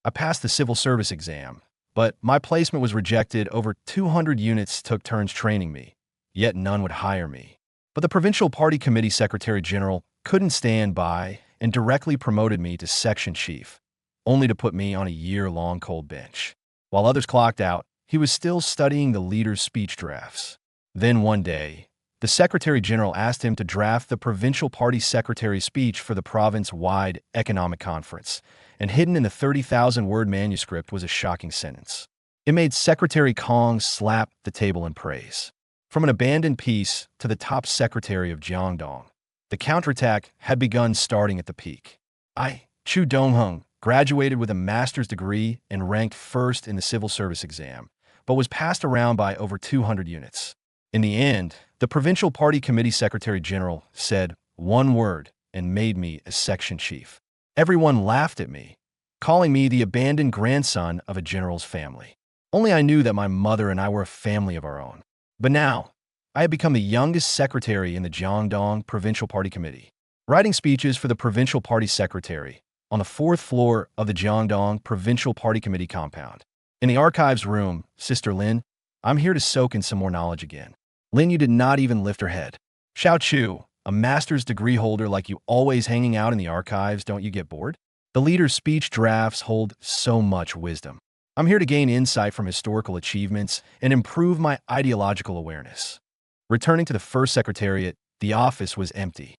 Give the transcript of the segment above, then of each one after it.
I passed the civil service exam, but my placement was rejected. Over 200 units took turns training me, yet none would hire me. But the provincial party committee secretary general couldn't stand by and directly promoted me to section chief, only to put me on a year-long cold bench. While others clocked out, he was still studying the leader's speech drafts. Then one day, the Secretary General asked him to draft the provincial party secretary's speech for the province-wide economic conference, and hidden in the 30,000-word manuscript was a shocking sentence. It made Secretary Kong slap the table in praise. From an abandoned piece to the top secretary of Jiangdong, the counterattack had begun starting at the peak. I, Chu Dongheng, graduated with a master's degree and ranked first in the civil service exam, but was passed around by over 200 units. In the end, the provincial party committee secretary general said one word and made me a section chief. Everyone laughed at me, calling me the abandoned grandson of a general's family. Only I knew that my mother and I were a family of our own. But now, I had become the youngest secretary in the Jiangdong Provincial Party Committee, writing speeches for the provincial party secretary on the fourth floor of the Jiangdong Provincial Party Committee compound. In the archives room, Sister Lin, I'm here to soak in some more knowledge again. Lin, you did not even lift her head. Xiao Chu, a master's degree holder like you, always hanging out in the archives, don't you get bored? The leader's speech drafts hold so much wisdom. I'm here to gain insight from historical achievements and improve my ideological awareness. Returning to the first secretariat, the office was empty.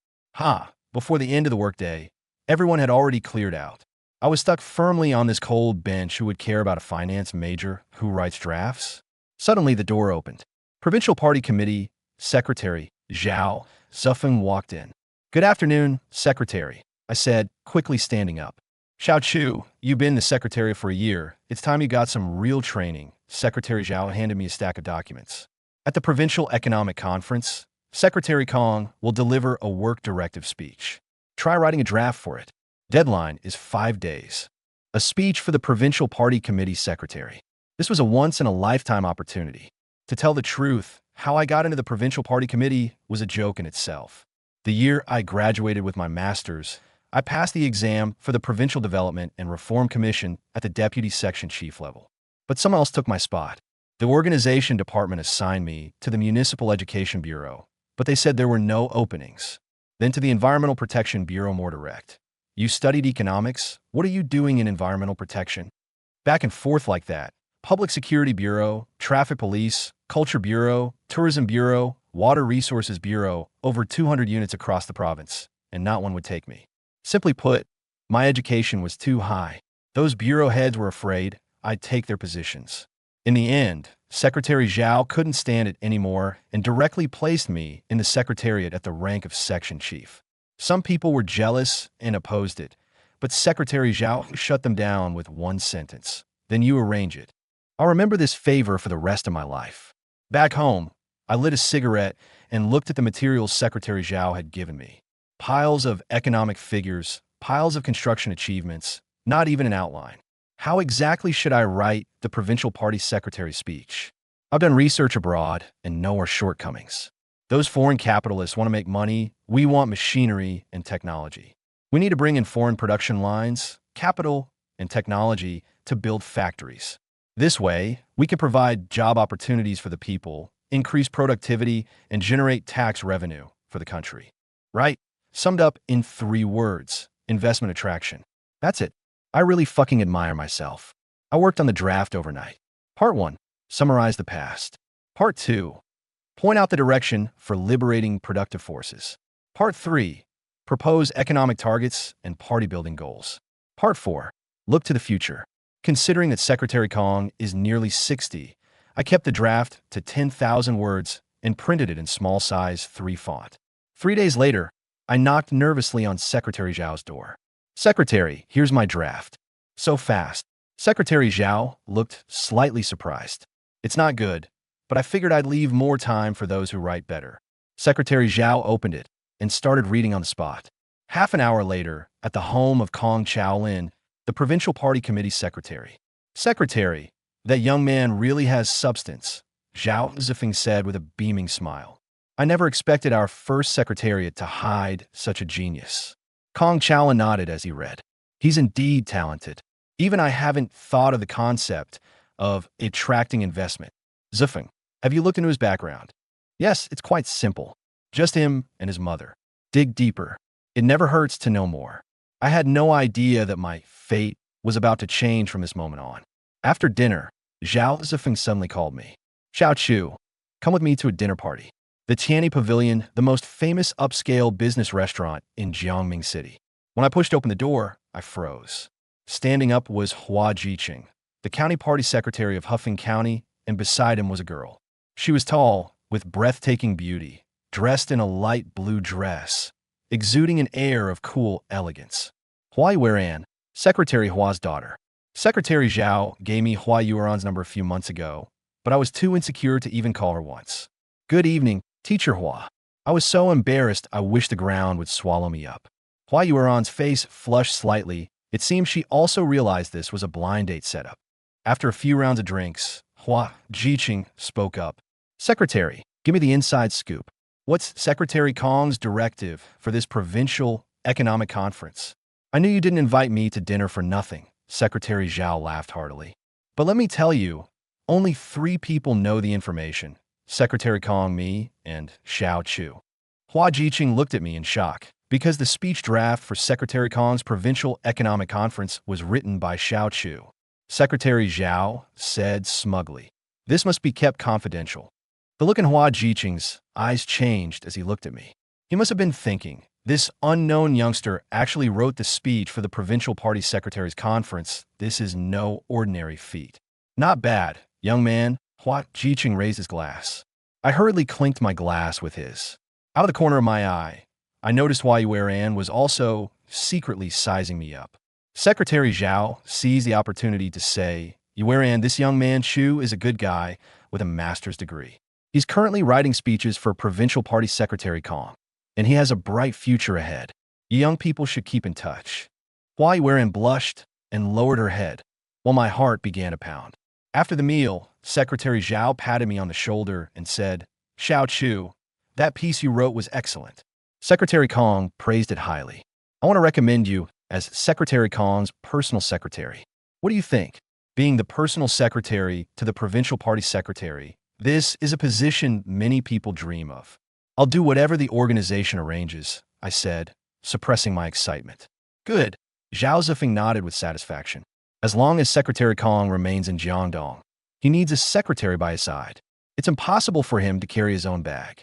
Before the end of the workday, everyone had already cleared out. I was stuck firmly on this cold bench. Who would care about a finance major who writes drafts? Suddenly, the door opened. Provincial Party Committee Secretary Zhao Zufeng walked in. Good afternoon, Secretary, I said, quickly standing up. Xiao Chu, you've been the secretary for a year. It's time you got some real training. Secretary Zhao handed me a stack of documents. At the Provincial Economic Conference, Secretary Kong will deliver a work directive speech. Try writing a draft for it. Deadline is 5 days. A speech for the Provincial Party Committee Secretary. This was a once-in-a-lifetime opportunity. To tell the truth, how I got into the Provincial Party Committee was a joke in itself. The year I graduated with my master's, I passed the exam for the Provincial Development and Reform Commission at the Deputy Section Chief level. But someone else took my spot. The organization department assigned me to the Municipal Education Bureau, but they said there were no openings. Then to the Environmental Protection Bureau, more direct. You studied economics? What are you doing in environmental protection? Back and forth like that. Public Security Bureau, Traffic Police, Culture Bureau, Tourism Bureau, Water Resources Bureau, over 200 units across the province, and not one would take me. Simply put, my education was too high. Those bureau heads were afraid I'd take their positions. In the end, Secretary Zhao couldn't stand it anymore and directly placed me in the secretariat at the rank of section chief. Some people were jealous and opposed it, but Secretary Zhao shut them down with one sentence. Then you arrange it. I'll remember this favor for the rest of my life. Back home, I lit a cigarette and looked at the materials Secretary Zhao had given me. Piles of economic figures, piles of construction achievements, not even an outline. How exactly should I write the provincial party secretary's speech? I've done research abroad and know our shortcomings. Those foreign capitalists want to make money. We want machinery and technology. We need to bring in foreign production lines, capital, and technology to build factories. This way, we can provide job opportunities for the people, increase productivity, and generate tax revenue for the country. Right? Summed up in 3 words, investment attraction. That's it. I really fucking admire myself. I worked on the draft overnight. Part 1, summarize the past. Part 2, point out the direction for liberating productive forces. Part 3, propose economic targets and party-building goals. Part 4, look to the future. Considering that Secretary Kong is nearly 60, I kept the draft to 10,000 words and printed it in small size 3 font. 3 days later, I knocked nervously on Secretary Zhao's door. Secretary, here's my draft. So fast. Secretary Zhao looked slightly surprised. It's not good, but I figured I'd leave more time for those who write better. Secretary Zhao opened it and started reading on the spot. Half an hour later, at the home of Kong Chaolin, the Provincial Party Committee Secretary. Secretary, that young man really has substance, Zhao Zifeng said with a beaming smile. I never expected our first secretariat to hide such a genius. Kong Chaolin nodded as he read. He's indeed talented. Even I haven't thought of the concept of attracting investment. Zifeng, have you looked into his background? Yes, it's quite simple. Just him and his mother. Dig deeper. It never hurts to know more. I had no idea that my fate was about to change from this moment on. After dinner, Zhao Zifeng suddenly called me. Xiao Chu, come with me to a dinner party. The Tianyi Pavilion, the most famous upscale business restaurant in Jiangming City. When I pushed open the door, I froze. Standing up was Hua Jiqing, the county party secretary of Hufeng County, and beside him was a girl. She was tall, with breathtaking beauty, dressed in a light blue dress, exuding an air of cool elegance. Hua Yueran, Secretary Hua's daughter. Secretary Zhao gave me Hua Yueran's number a few months ago, but I was too insecure to even call her once. Good evening, Teacher Hua. I was so embarrassed I wished the ground would swallow me up. Hua Yueran's face flushed slightly. It seemed she also realized this was a blind date setup. After a few rounds of drinks, Hua Jiqing spoke up. Secretary, give me the inside scoop. What's Secretary Kong's directive for this provincial economic conference? I knew you didn't invite me to dinner for nothing. Secretary Zhao laughed heartily. But let me tell you, only 3 people know the information. Secretary Kong, me, and Xiao Chu. Hua Jiqing looked at me in shock, because the speech draft for Secretary Kong's provincial economic conference was written by Xiao Chu. Secretary Zhao said smugly, "This must be kept confidential." The look in Hua Jiqing's eyes changed as he looked at me. He must have been thinking, this unknown youngster actually wrote the speech for the provincial party secretary's conference. This is no ordinary feat. Not bad, young man. Hua Jiqing raised his glass. I hurriedly clinked my glass with his. Out of the corner of my eye, I noticed Hua Yueran was also secretly sizing me up. Secretary Zhao seized the opportunity to say, Yueran, this young man Chu is a good guy with a master's degree. He's currently writing speeches for provincial party secretary Kong, and he has a bright future ahead. You young people should keep in touch. Hua Yueran blushed and lowered her head, while my heart began to pound. After the meal, Secretary Zhao patted me on the shoulder and said, Xiao Chu, that piece you wrote was excellent. Secretary Kong praised it highly. I want to recommend you as Secretary Kong's personal secretary. What do you think? Being the personal secretary to the provincial party secretary, this is a position many people dream of. I'll do whatever the organization arranges, I said, suppressing my excitement. Good. Zhao Zifeng nodded with satisfaction. As long as Secretary Kong remains in Jiangdong, he needs a secretary by his side. It's impossible for him to carry his own bag.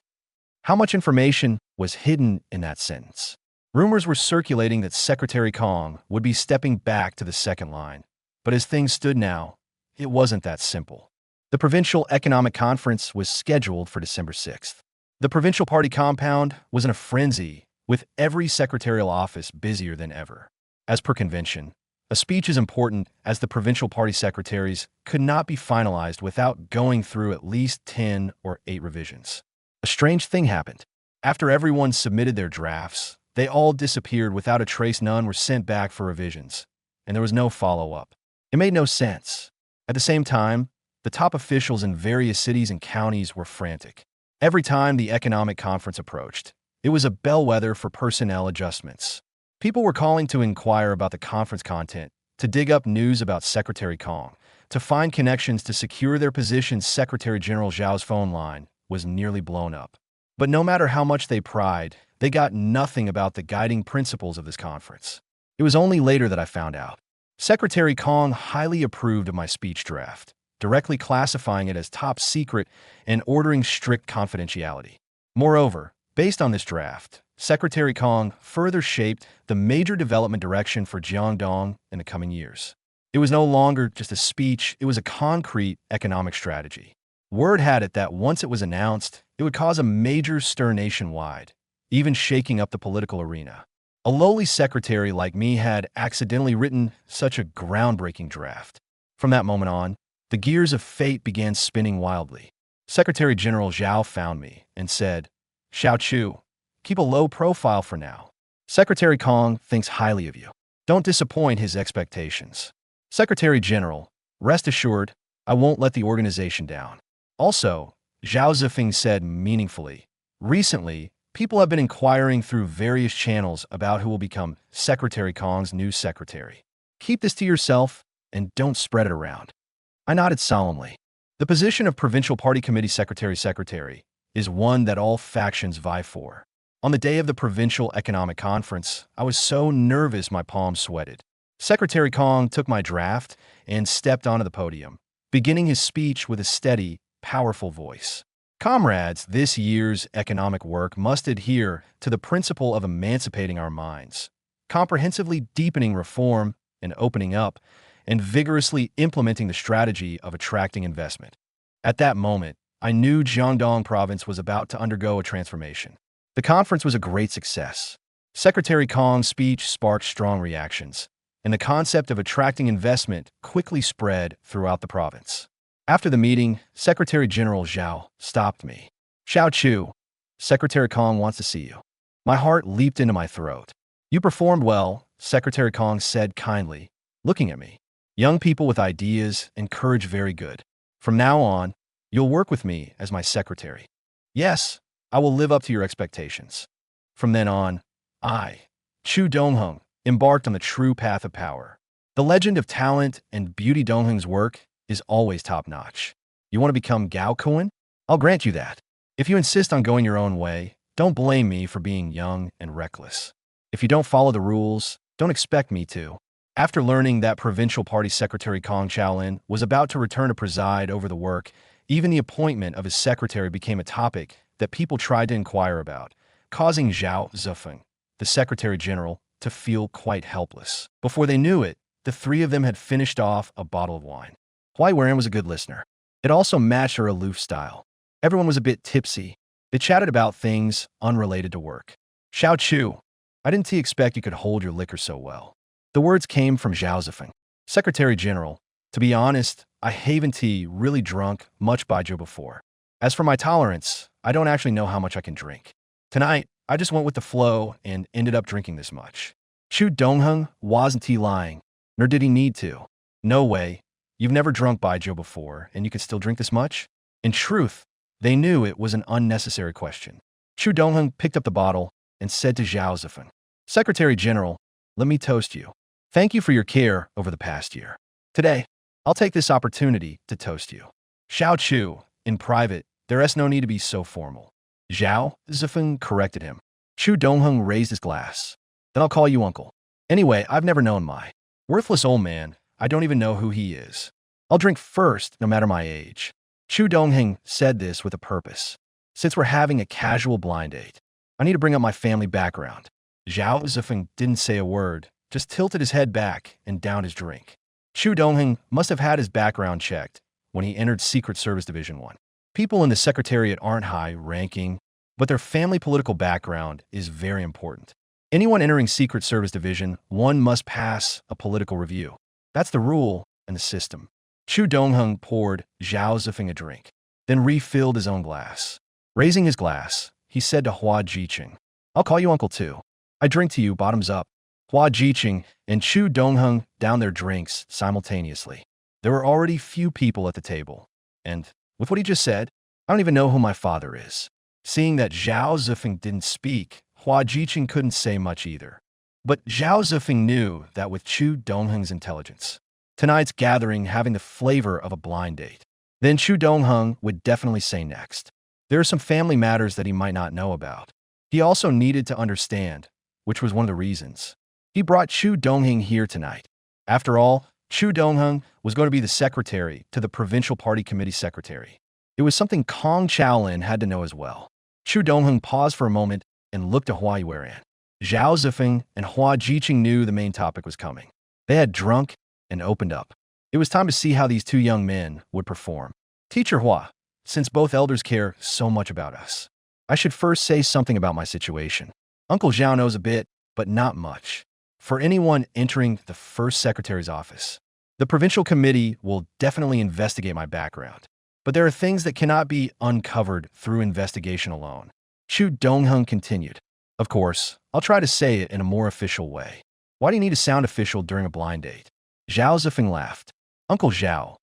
How much information was hidden in that sentence? Rumors were circulating that Secretary Kong would be stepping back to the second line. But as things stood now, it wasn't that simple. The Provincial Economic Conference was scheduled for December 6th. The provincial party compound was in a frenzy, with every secretarial office busier than ever. As per convention, a speech as important as the provincial party secretaries could not be finalized without going through at least 10 or 8 revisions. A strange thing happened. After everyone submitted their drafts, they all disappeared without a trace. None were sent back for revisions, and there was no follow-up. It made no sense. At the same time, the top officials in various cities and counties were frantic. Every time the economic conference approached, it was a bellwether for personnel adjustments. People were calling to inquire about the conference content, to dig up news about Secretary Kong, to find connections to secure their positions. Secretary General Zhao's phone line was nearly blown up. But no matter how much they pried, they got nothing about the guiding principles of this conference. It was only later that I found out. Secretary Kong highly approved of my speech draft, directly classifying it as top secret and ordering strict confidentiality. Moreover, based on this draft, Secretary Kong further shaped the major development direction for Jiangdong in the coming years. It was no longer just a speech, it was a concrete economic strategy. Word had it that once it was announced, it would cause a major stir nationwide, even shaking up the political arena. A lowly secretary like me had accidentally written such a groundbreaking draft. From that moment on, the gears of fate began spinning wildly. Secretary General Zhao found me and said, Xiao Chu, keep a low profile for now. Secretary Kong thinks highly of you. Don't disappoint his expectations. Secretary General, rest assured, I won't let the organization down. Also, Zhao Zifeng said meaningfully, recently, people have been inquiring through various channels about who will become Secretary Kong's new secretary. Keep this to yourself. and don't spread it around. I nodded solemnly. The position of Provincial Party Committee Secretary is one that all factions vie for. On the day of the Provincial Economic Conference, I was so nervous my palms sweated. Secretary Kong took my draft and stepped onto the podium, beginning his speech with a steady, powerful voice. Comrades, this year's economic work must adhere to the principle of emancipating our minds, comprehensively deepening reform and opening up, and vigorously implementing the strategy of attracting investment. At that moment, I knew Jiangdong Province was about to undergo a transformation. The conference was a great success. Secretary Kong's speech sparked strong reactions, and the concept of attracting investment quickly spread throughout the province. After the meeting, Secretary General Zhao stopped me. "Xiao Chu, Secretary Kong wants to see you." My heart leaped into my throat. "You performed well," Secretary Kong said kindly, looking at me. "Young people with ideas and courage, very good. From now on, you'll work with me as my secretary." "Yes, I will live up to your expectations." From then on, I, Chu Dongheng, embarked on the true path of power. The legend of talent and beauty. Dongheng's work is always top-notch. You want to become Gao Kuan? I'll grant you that. If you insist on going your own way, don't blame me for being young and reckless. If you don't follow the rules, don't expect me to. After learning that Provincial Party Secretary Kong Chaolin was about to return to preside over the work, even the appointment of his secretary became a topic that people tried to inquire about, causing Zhao Zifeng, the Secretary General, to feel quite helpless. Before they knew it, the three of them had finished off a bottle of wine. Huai Weiran was a good listener. It also matched her aloof style. Everyone was a bit tipsy. They chatted about things unrelated to work. "Xiao Chu, I didn't expect you could hold your liquor so well." The words came from Zhao Zifeng. "Secretary General, to be honest, I haven't really drunk much baijiu before. As for my tolerance, I don't actually know how much I can drink. Tonight, I just went with the flow and ended up drinking this much." Chu Dongheng wasn't lying, nor did he need to. "No way. You've never drunk baijiu before, and you can still drink this much?" In truth, they knew it was an unnecessary question. Chu Dongheng picked up the bottle and said to Zhao Zifeng, "Secretary General, let me toast you. Thank you for your care over the past year. Today, I'll take this opportunity to toast you." "Xiao Chu, in private, there is no need to be so formal." Zhao Zifeng corrected him. Chu Dongheng raised his glass. "Then I'll call you uncle. Anyway, I've never known my worthless old man. I don't even know who he is. I'll drink first, no matter my age." Chu Dongheng said this with a purpose. "Since we're having a casual blind date, I need to bring up my family background." Zhao Zifeng didn't say a word, just tilted his head back and downed his drink. Chu Dongheng must have had his background checked when he entered Secret Service Division 1. People in the Secretariat aren't high-ranking, but their family political background is very important. Anyone entering Secret Service Division 1 must pass a political review. That's the rule and the system. Chu Dongheng poured Zhao Zifeng a drink, then refilled his own glass. Raising his glass, he said to Hua Jiqing, "I'll call you uncle too. I drink to you, bottoms up." Hua Jiqing and Chu Dongheng downed their drinks simultaneously. There were already few people at the table, and with what he just said, I don't even know who my father is. Seeing that Zhao Zifeng didn't speak, Hua Jiqing couldn't say much either. But Zhao Zifeng knew that with Chu Dongheng's intelligence, tonight's gathering having the flavor of a blind date, then Chu Dongheng would definitely say next. There are some family matters that he might not know about. He also needed to understand, which was one of the reasons he brought Chu Dongheng here tonight. After all, Chu Dongheng was going to be the secretary to the Provincial Party Committee Secretary. It was something Kong Chaolin had to know as well. Chu Dongheng paused for a moment and looked at Huai Weiran. Zhao Zifeng and Hua Jiqing knew the main topic was coming. They had drunk and opened up. It was time to see how these two young men would perform. "Teacher Hua, since both elders care so much about us, I should first say something about my situation. Uncle Zhao knows a bit, but not much. For anyone entering the first secretary's office, the provincial committee will definitely investigate my background. But there are things that cannot be uncovered through investigation alone." Chu Dongheng continued. "Of course, I'll try to say it in a more official way. Why do you need to sound official during a blind date?" Zhao Zifeng laughed. "Uncle Zhao,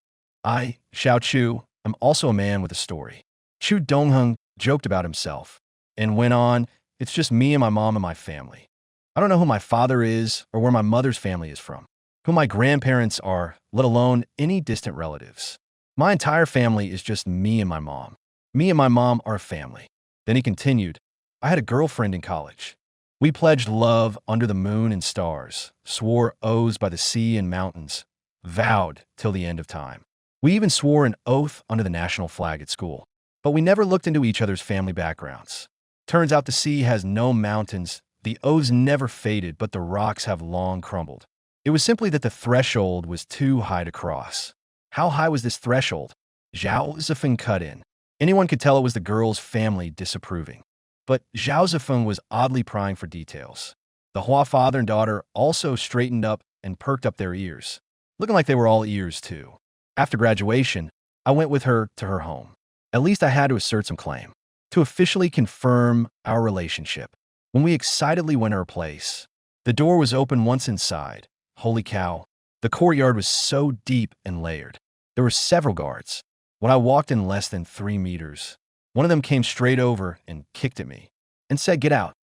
I, Xiao Chu, am also a man with a story." Chu Dongheng joked about himself and went on, "It's just me and my mom and my family. I don't know who my father is or where my mother's family is from. who my grandparents are, let alone any distant relatives. My entire family is just me and my mom. Me and my mom are a family. Then he continued, I had a girlfriend in college. We pledged love under the moon and stars, swore oaths by the sea and mountains, vowed till the end of time. We even swore an oath under the national flag at school. But we never looked into each other's family backgrounds. Turns out the sea has no mountains, the oaths never faded, but the rocks have long crumbled. It was simply that the threshold was too high to cross. How high was this threshold? Zhao Zifeng cut in. Anyone could tell it was the girl's family disapproving. But Zhao Zifeng was oddly prying for details. The Hua father and daughter also straightened up and perked up their ears, looking like they were all ears too. After graduation, I went with her to her home. At least I had to assert some claim, to officially confirm our relationship. When we excitedly went to her place, the door was open once inside. Holy cow, the courtyard was so deep and layered. There were several guards. When I walked in less than 3 meters, one of them came straight over and kicked at me and said, "Get out."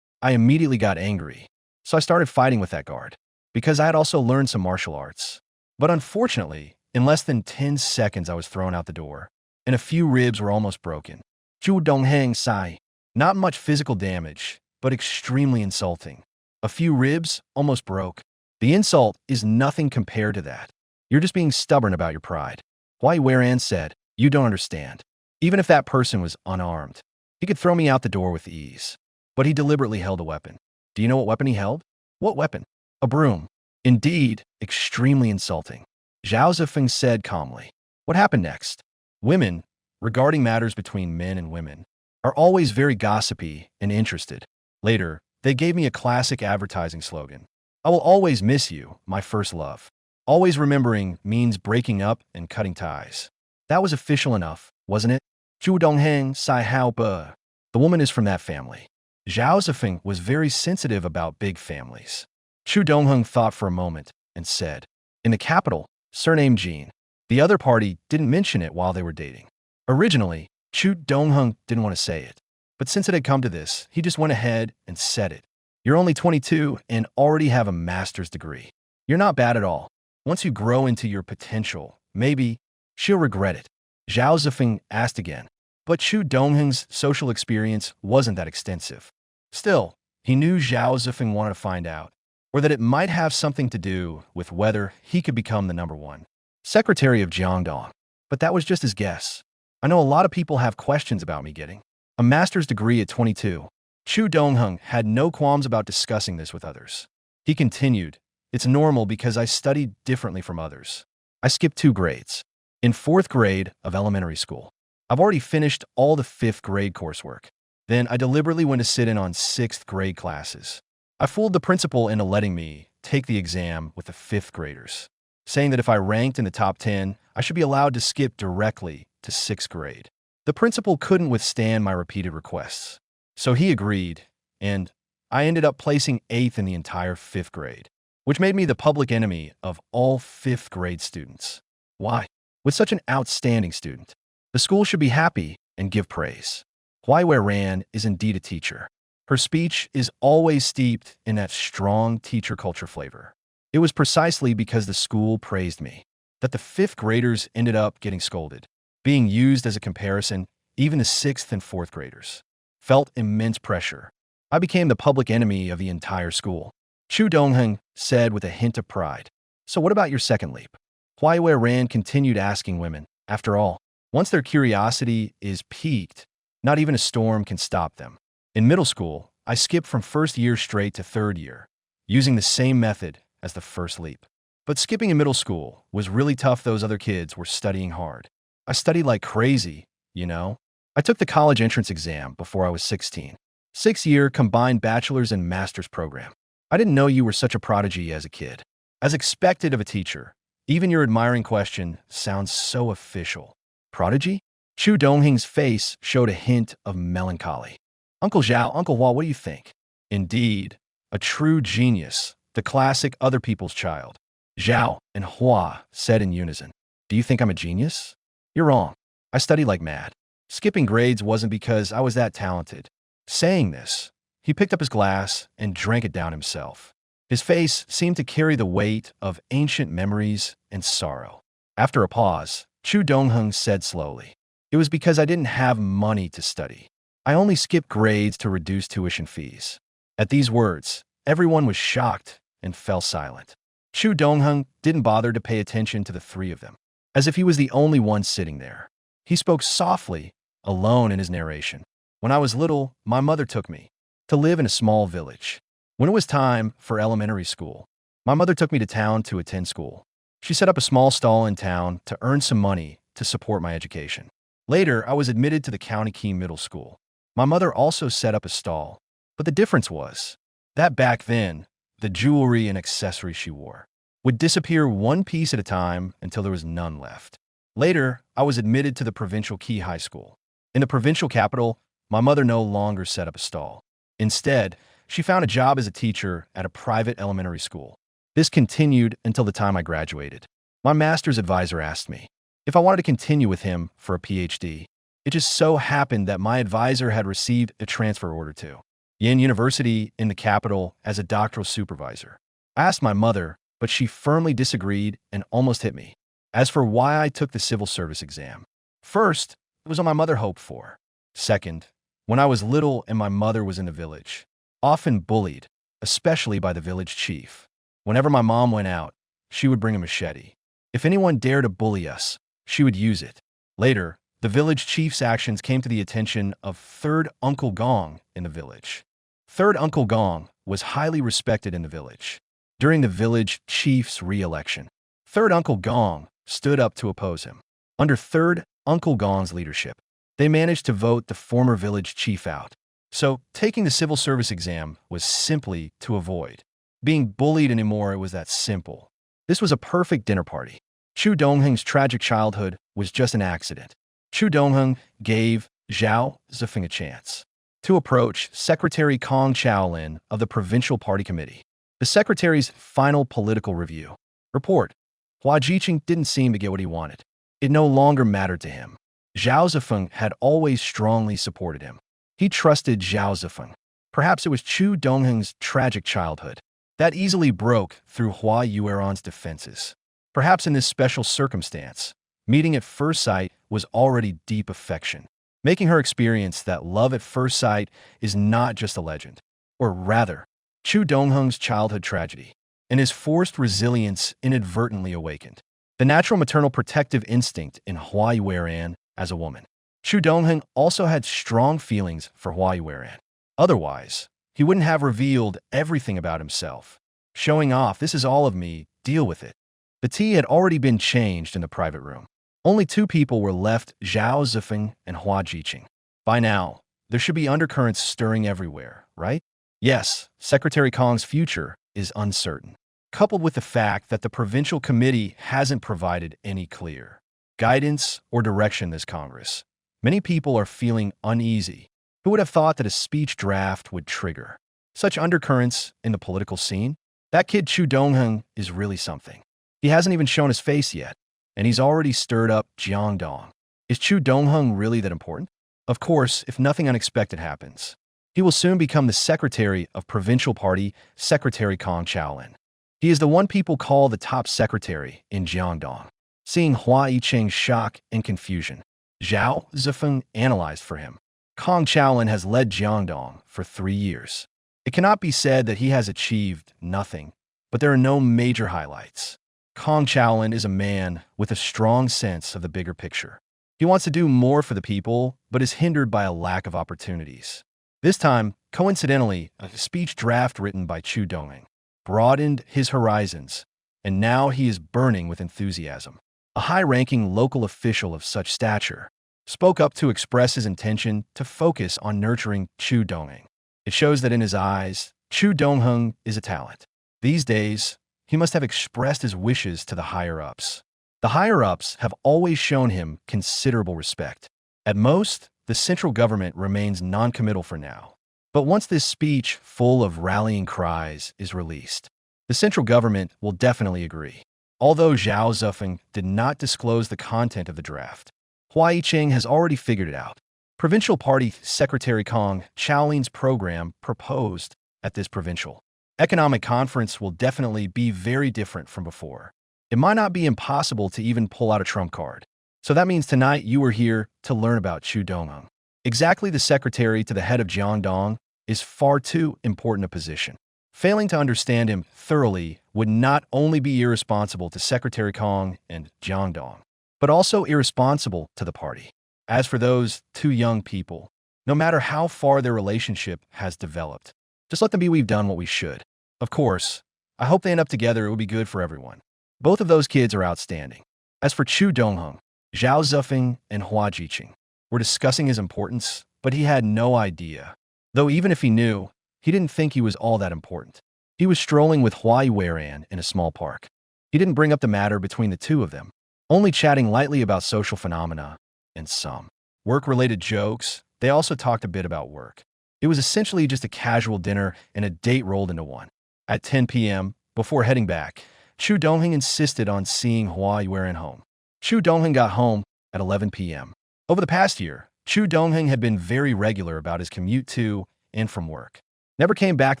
I immediately got angry, so I started fighting with that guard, because I had also learned some martial arts. But unfortunately, in less than 10 seconds I was thrown out the door, and a few ribs were almost broken. Zhu Dongheng Sai. Not much physical damage, but extremely insulting. A few ribs almost broke. The insult is nothing compared to that. You're just being stubborn about your pride. Huai Weiran said, you don't understand. Even if that person was unarmed, he could throw me out the door with ease. But he deliberately held a weapon. Do you know what weapon he held? What weapon? A broom. Indeed, extremely insulting. Zhao Zifeng said calmly. What happened next? Women, regarding matters between men and women, are always very gossipy and interested. Later, they gave me a classic advertising slogan. I will always miss you, my first love. Always remembering means breaking up and cutting ties. That was official enough, wasn't it? Zhu Dongheng Sai Hao Be. The woman is from that family. Zhao Zifeng was very sensitive about big families. Zhu Dongheng thought for a moment and said, in the capital, surname Jean. The other party didn't mention it while they were dating. Originally, Zhu Dongheng didn't want to say it. But since it had come to this, he just went ahead and said it. You're only 22 and already have a master's degree. You're not bad at all. Once you grow into your potential, maybe she'll regret it. Zhao Zifeng asked again. But Zhu Dongheng's social experience wasn't that extensive. Still, he knew Zhao Zifeng wanted to find out, or that it might have something to do with whether he could become the #1 secretary of Jiangdong. But that was just his guess. I know a lot of people have questions about me getting a master's degree at 22. Zhu Dongheng had no qualms about discussing this with others. He continued, it's normal because I studied differently from others. I skipped 2 grades. In 4th grade of elementary school, I've already finished all the 5th grade coursework. Then I deliberately went to sit in on 6th grade classes. I fooled the principal into letting me take the exam with the 5th graders, saying that if I ranked in the top 10, I should be allowed to skip directly to 6th grade. The principal couldn't withstand my repeated requests, so he agreed, and I ended up placing 8th in the entire 5th grade, which made me the public enemy of all 5th grade students. Why? With such an outstanding student, the school should be happy and give praise. Huai Weiran is indeed a teacher. Her speech is always steeped in that strong teacher culture flavor. It was precisely because the school praised me that the 5th graders ended up getting scolded. Being used as a comparison, even the 6th and 4th graders felt immense pressure. I became the public enemy of the entire school. Zhu Dongheng said with a hint of pride. So what about your second leap? Huai Weiran continued asking women. After all, once their curiosity is piqued, not even a storm can stop them. In middle school, I skipped from 1st year straight to 3rd year, using the same method as the first leap. But skipping in middle school was really tough. Those other kids were studying hard. I studied like crazy, you know? I took the college entrance exam before I was 16. 6-year combined bachelor's and master's program. I didn't know you were such a prodigy as a kid. As expected of a teacher, even your admiring question sounds so official. Prodigy? Zhu Dongheng's face showed a hint of melancholy. Uncle Zhao, Uncle Hua, what do you think? Indeed, a true genius, the classic other people's child. Zhao and Hua said in unison. Do you think I'm a genius? You're wrong. I studied like mad. Skipping grades wasn't because I was that talented. Saying this, he picked up his glass and drank it down himself. His face seemed to carry the weight of ancient memories and sorrow. After a pause, Chu Dongheng said slowly, "It was because I didn't have money to study. I only skipped grades to reduce tuition fees." At these words, everyone was shocked and fell silent. Chu Dongheng didn't bother to pay attention to the three of them, as if he was the only one sitting there. He spoke softly, alone in his narration. "When I was little, my mother took me to live in a small village. When it was time for elementary school, my mother took me to town to attend school. She set up a small stall in town to earn some money to support my education. Later, I was admitted to the County Key Middle School. My mother also set up a stall, but the difference was that back then, the jewelry and accessories she wore would disappear one piece at a time until there was none left. Later, I was admitted to the provincial Key High School. In the provincial capital, my mother no longer set up a stall. Instead, she found a job as a teacher at a private elementary school. This continued until the time I graduated. My master's advisor asked me if I wanted to continue with him for a PhD. It just so happened that my advisor had received a transfer order to Yin University in the capital as a doctoral supervisor. I asked my mother, but she firmly disagreed and almost hit me. As for why I took the civil service exam, first, it was what my mother hoped for. Second, when I was little and my mother was in the village, often bullied, especially by the village chief. Whenever my mom went out, she would bring a machete. If anyone dared to bully us, she would use it. Later, the village chief's actions came to the attention of Third Uncle Gong in the village. Third Uncle Gong was highly respected in the village. During the village chief's re-election, Third Uncle Gong stood up to oppose him. Under Third Uncle Gong's leadership, they managed to vote the former village chief out. So, taking the civil service exam was simply to avoid being bullied anymore. It was that simple. This was a perfect dinner party. Chu Dongheng's tragic childhood was just an accident. Chu Dongheng gave Zhao Zifeng a chance to approach Secretary Kong Chaolin of the Provincial Party Committee. The secretary's final political review report. Hua Jiqing didn't seem to get what he wanted. It no longer mattered to him. Zhao Zifeng had always strongly supported him. He trusted Zhao Zifeng. Perhaps it was Chu Dongheng's tragic childhood that easily broke through Hua Yueran's defenses. Perhaps in this special circumstance, meeting at first sight was already deep affection, making her experience that love at first sight is not just a legend, or rather, Chu Dongheng's childhood tragedy, and his forced resilience inadvertently awakened the natural maternal protective instinct in Hua Yueran as a woman. Chu Dongheng also had strong feelings for Hua Yueran. Otherwise, he wouldn't have revealed everything about himself. Showing off, "This is all of me, deal with it." The tea had already been changed in the private room. Only two people were left, Zhao Zifeng and Hua Jiqing. By now, there should be undercurrents stirring everywhere, right? Yes, Secretary Kong's future is uncertain, coupled with the fact that the provincial committee hasn't provided any clear guidance or direction this Congress. Many people are feeling uneasy. Who would have thought that a speech draft would trigger such undercurrents in the political scene? That kid Chu Dongheng is really something. He hasn't even shown his face yet, and he's already stirred up Jiangdong. Is Chu Dongheng really that important? Of course, if nothing unexpected happens, he will soon become the secretary of Provincial Party, Secretary Kong Chaolin. He is the one people call the top secretary in Jiangdong. Seeing Hua Yicheng's shock and confusion, Zhao Zifeng analyzed for him. Kong Chaolin has led Jiangdong for 3 years. It cannot be said that he has achieved nothing, but there are no major highlights. Kong Chaolin is a man with a strong sense of the bigger picture. He wants to do more for the people, but is hindered by a lack of opportunities. This time, coincidentally, a speech draft written by Chu Dongheng broadened his horizons, and now he is burning with enthusiasm. A high-ranking local official of such stature spoke up to express his intention to focus on nurturing Chu Dongheng. It shows that in his eyes, Chu Dongheng is a talent. These days, he must have expressed his wishes to the higher-ups. The higher-ups have always shown him considerable respect. At most, the central government remains non-committal for now. But once this speech, full of rallying cries, is released, the central government will definitely agree. Although Zhao Zifeng did not disclose the content of the draft, Hua Yicheng has already figured it out. Provincial Party Secretary Kong Chaolin's program proposed at this provincial Economic conference will definitely be very different from before. It might not be impossible to even pull out a trump card. So that means tonight you are here to learn about Chu Dongheng. Exactly the secretary to the head of Jiangdong is far too important a position. Failing to understand him thoroughly would not only be irresponsible to Secretary Kong and Jiangdong, but also irresponsible to the party. As for those two young people, no matter how far their relationship has developed, just let them be. We've done what we should. Of course, I hope they end up together. It would be good for everyone. Both of those kids are outstanding. As for Chu Dongheng, Zhao Zifeng and Hua Jiqing were discussing his importance, but he had no idea. Though even if he knew, he didn't think he was all that important. He was strolling with Hua Yueran in a small park. He didn't bring up the matter between the two of them, only chatting lightly about social phenomena and some work-related jokes. They also talked a bit about work. It was essentially just a casual dinner and a date rolled into one. At 10 p.m., before heading back, Chu Dongheng insisted on seeing Hua Yueran home. Chu Dongheng got home at 11 p.m. Over the past year, Chu Dongheng had been very regular about his commute to and from work. Never came back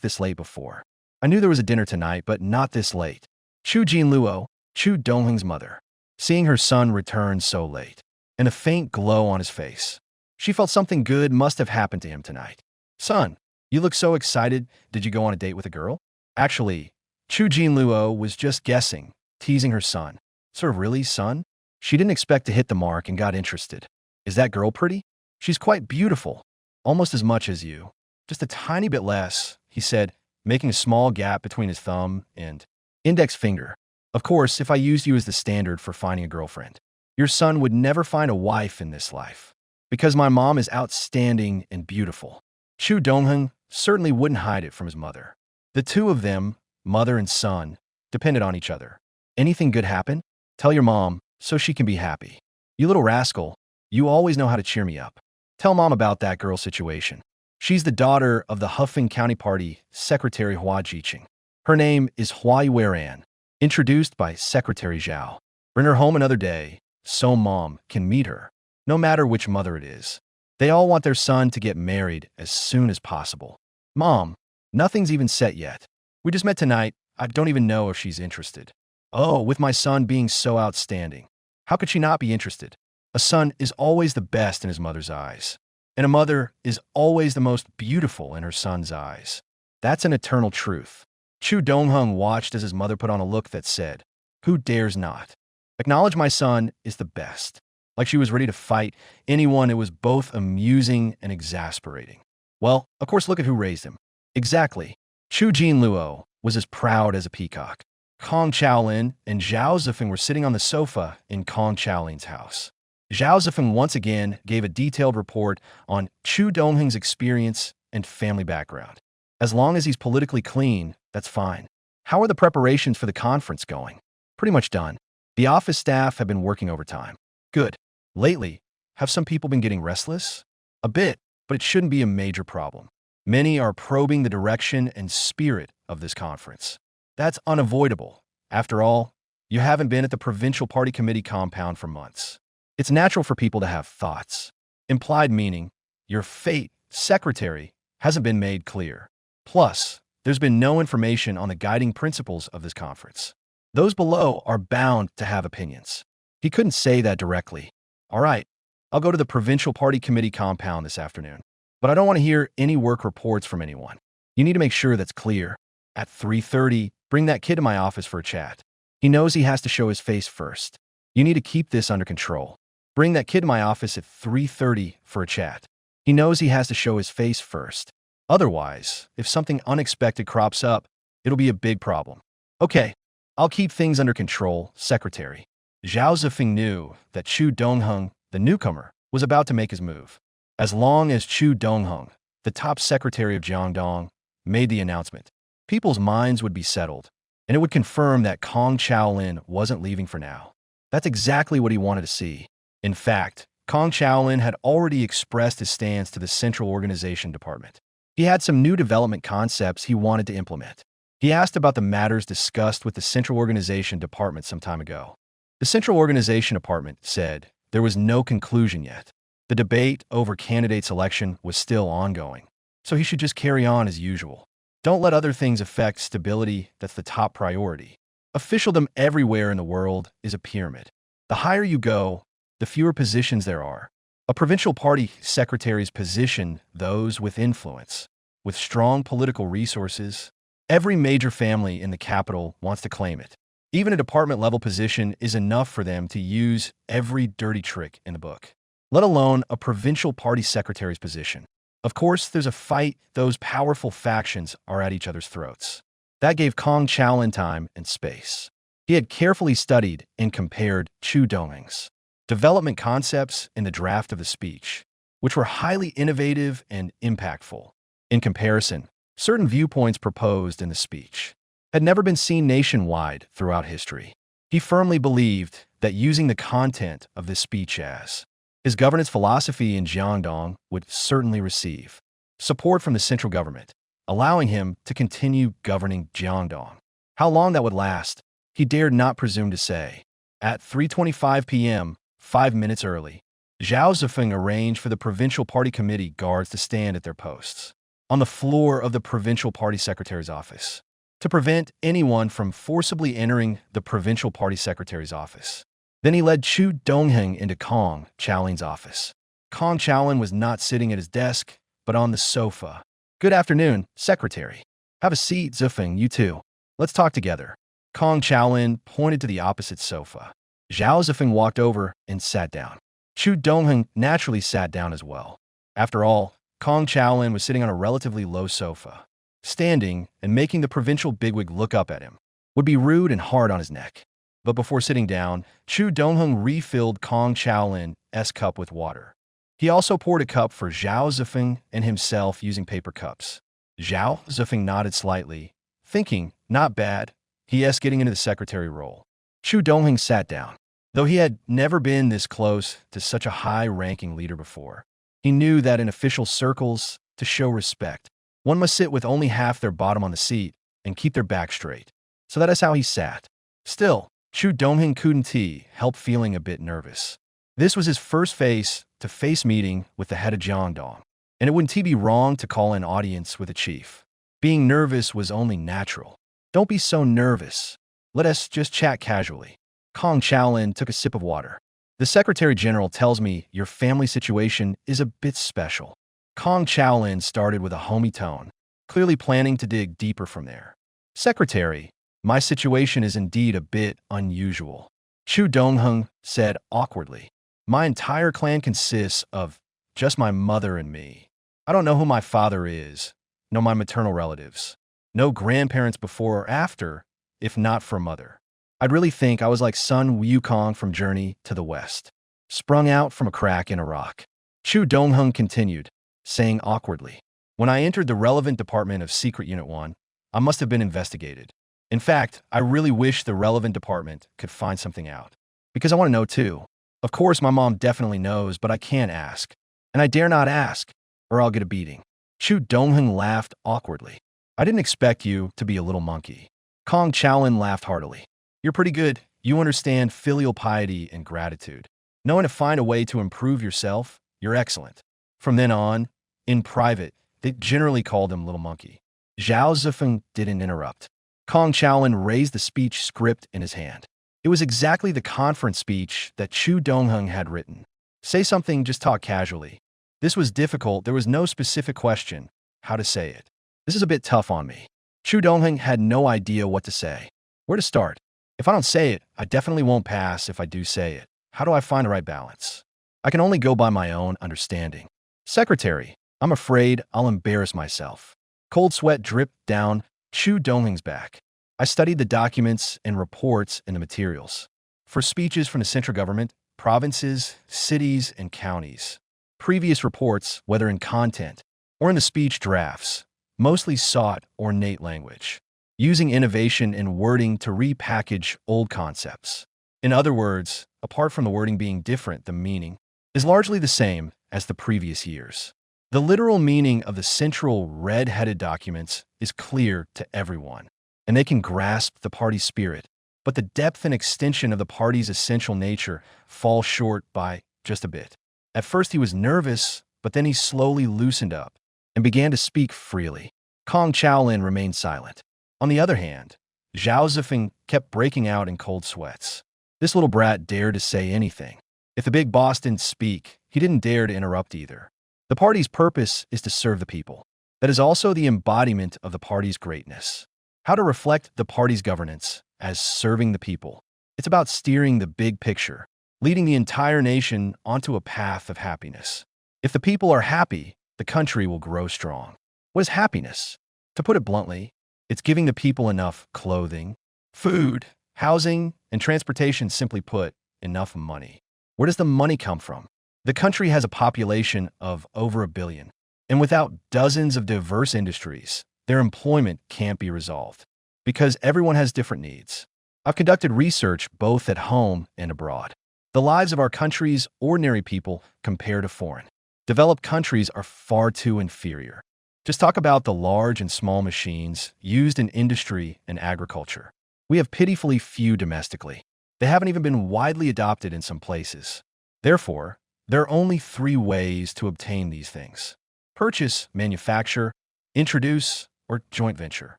this late before. I knew there was a dinner tonight, but not this late. Chu Jinluo, Chu Dongheng's mother, seeing her son return so late, and a faint glow on his face. She felt something good must have happened to him tonight. Son, you look so excited. Did you go on a date with a girl? Actually, Chu Jinluo was just guessing, teasing her son. Sort of really, son? She didn't expect to hit the mark and got interested. Is that girl pretty? She's quite beautiful. Almost as much as you. Just a tiny bit less, he said, making a small gap between his thumb and index finger. Of course, if I used you as the standard for finding a girlfriend, your son would never find a wife in this life. Because my mom is outstanding and beautiful. Chu Dongheng certainly wouldn't hide it from his mother. The two of them, mother and son, depended on each other. Anything good happen? Tell your mom so she can be happy. You little rascal, you always know how to cheer me up. Tell mom about that girl situation. She's the daughter of the Huffing County Party Secretary Hua Jiqing. Her name is Hua Yueran, introduced by Secretary Zhao. Bring her home another day so mom can meet her, no matter which mother it is. They all want their son to get married as soon as possible. Mom, nothing's even set yet. We just met tonight. I don't even know if she's interested. Oh, with my son being so outstanding. How could she not be interested? A son is always the best in his mother's eyes, and a mother is always the most beautiful in her son's eyes. That's an eternal truth. Chu Dongheng watched as his mother put on a look that said, "Who dares not? Acknowledge my son is the best." Like she was ready to fight anyone. It was both amusing and exasperating. Well, of course, look at who raised him. Exactly. Chu Jinluo was as proud as a peacock. Kong Chaolin and Zhao Zifeng were sitting on the sofa in Kong Chaolin's house. Zhao Zifeng once again gave a detailed report on Chu Dongheng's experience and family background. As long as he's politically clean, that's fine. How are the preparations for the conference going? Pretty much done. The office staff have been working overtime. Good. Lately, have some people been getting restless? A bit, but it shouldn't be a major problem. Many are probing the direction and spirit of this conference. That's unavoidable. After all, you haven't been at the provincial party committee compound for months. It's natural for people to have thoughts. Implied meaning, your fate, secretary, hasn't been made clear. Plus, there's been no information on the guiding principles of this conference. Those below are bound to have opinions. He couldn't say that directly. All right, I'll go to the provincial party committee compound this afternoon, but I don't want to hear any work reports from anyone. You need to make sure that's clear. At 3:30, bring that kid to my office for a chat. He knows he has to show his face first. You need to keep this under control. Bring that kid to my office at 3:30 for a chat. He knows he has to show his face first. Otherwise, if something unexpected crops up, it'll be a big problem. Okay, I'll keep things under control, secretary. Zhao Zifeng knew that Chu Dongheng, the newcomer, was about to make his move. As long as Chu Dongheng, the top secretary of Jiangdong, made the announcement, people's minds would be settled, and it would confirm that Kong Chaolin wasn't leaving for now. That's exactly what he wanted to see. In fact, Kong Chaolin had already expressed his stance to the Central Organization Department. He had some new development concepts he wanted to implement. He asked about the matters discussed with the Central Organization Department some time ago. The Central Organization Department said there was no conclusion yet. The debate over candidate selection was still ongoing, so he should just carry on as usual. Don't let other things affect stability. That's the top priority. Officialdom everywhere in the world is a pyramid. The higher you go, the fewer positions there are. A provincial party secretary's position those with influence, with strong political resources. Every major family in the capital wants to claim it. Even a department-level position is enough for them to use every dirty trick in the book, let alone a provincial party secretary's position. Of course, there's a fight. Those powerful factions are at each other's throats. That gave Kong Chaolin time and space. He had carefully studied and compared Chu Dongheng's development concepts in the draft of the speech, which were highly innovative and impactful. In comparison, certain viewpoints proposed in the speech had never been seen nationwide throughout history. He firmly believed that using the content of this speech as his governance philosophy in Jiangdong would certainly receive support from the central government, allowing him to continue governing Jiangdong. How long that would last, he dared not presume to say. At 3:25 p.m., 5 minutes early, Zhao Zifeng arranged for the provincial party committee guards to stand at their posts on the floor of the provincial party secretary's office to prevent anyone from forcibly entering the provincial party secretary's office. Then he led Chu Dongheng into Kong Chaolin's office. Kong Chaolin was not sitting at his desk, but on the sofa. "Good afternoon, secretary. Have a seat, Zifeng, you too. Let's talk together." Kong Chaolin pointed to the opposite sofa. Zhao Zifeng walked over and sat down. Chu Dongheng naturally sat down as well. After all, Kong Chaolin was sitting on a relatively low sofa. Standing and making the provincial bigwig look up at him would be rude and hard on his neck. But before sitting down, Chu Dongheng refilled Kong Chaolin's cup with water. He also poured a cup for Zhao Zifeng and himself using paper cups. Zhao Zifeng nodded slightly, thinking, not bad, he's getting into the secretary role. Chu Dongheng sat down. Though he had never been this close to such a high-ranking leader before, he knew that in official circles, to show respect, one must sit with only half their bottom on the seat and keep their back straight. So that is how he sat. Still, Chu Dongheng couldn't help feeling a bit nervous. This was his first face-to-face meeting with the head of Jiangdong, and it wouldn't be wrong to call an audience with a chief. Being nervous was only natural. Don't be so nervous. Let us just chat casually. Kong Chaolin took a sip of water. The Secretary General tells me your family situation is a bit special. Kong Chaolin started with a homey tone, clearly planning to dig deeper from there. Secretary, my situation is indeed a bit unusual. Chu Dongheng said awkwardly. My entire clan consists of just my mother and me. I don't know who my father is, nor my maternal relatives. No grandparents before or after, if not for mother. I'd really think I was like Sun Wukong from Journey to the West, sprung out from a crack in a rock. Chu Dongheng continued, saying awkwardly, when I entered the relevant department of Secret Unit 1, I must have been investigated. In fact, I really wish the relevant department could find something out. Because I want to know too. Of course, my mom definitely knows, but I can't ask. And I dare not ask, or I'll get a beating. Chu Dongheng laughed awkwardly. I didn't expect you to be a little monkey. Kong Chaolin laughed heartily. You're pretty good. You understand filial piety and gratitude. Knowing to find a way to improve yourself, you're excellent. From then on, in private, they generally called him Little Monkey. Zhao Zifeng didn't interrupt. Kong Chaolin raised the speech script in his hand. It was exactly the conference speech that Chu Dongheng had written. Say something, just talk casually. This was difficult. There was no specific question how to say it. This is a bit tough on me. Chu Dongheng had no idea what to say. Where to start? If I don't say it, I definitely won't pass. If I do say it, how do I find the right balance? I can only go by my own understanding. Secretary, I'm afraid I'll embarrass myself. Cold sweat dripped down Chu Dongheng's back. I studied the documents and reports in the materials for speeches from the central government, provinces, cities, and counties. Previous reports, whether in content or in the speech drafts, mostly sought ornate language, using innovation in wording to repackage old concepts. In other words, apart from the wording being different, the meaning is largely the same as the previous years. The literal meaning of the central red-headed documents is clear to everyone, and they can grasp the party spirit, but the depth and extension of the party's essential nature fall short by just a bit. At first he was nervous, but then he slowly loosened up and began to speak freely. Kong Chaolin remained silent. On the other hand, Zhao Zifeng kept breaking out in cold sweats. This little brat dared to say anything. If the big boss didn't speak, he didn't dare to interrupt either. The party's purpose is to serve the people. That is also the embodiment of the party's greatness. How to reflect the party's governance as serving the people. It's about steering the big picture, leading the entire nation onto a path of happiness. If the people are happy, the country will grow strong. What is happiness? To put it bluntly, it's giving the people enough clothing, food, housing, and transportation, simply put, enough money. Where does the money come from? The country has a population of over 1 billion, and without dozens of diverse industries, their employment can't be resolved, because everyone has different needs. I've conducted research both at home and abroad. The lives of our country's ordinary people compared to foreign, developed countries are far too inferior. Just talk about the large and small machines used in industry and agriculture. We have pitifully few domestically. They haven't even been widely adopted in some places. Therefore, there are only 3 ways to obtain these things: purchase, manufacture, introduce, or joint venture.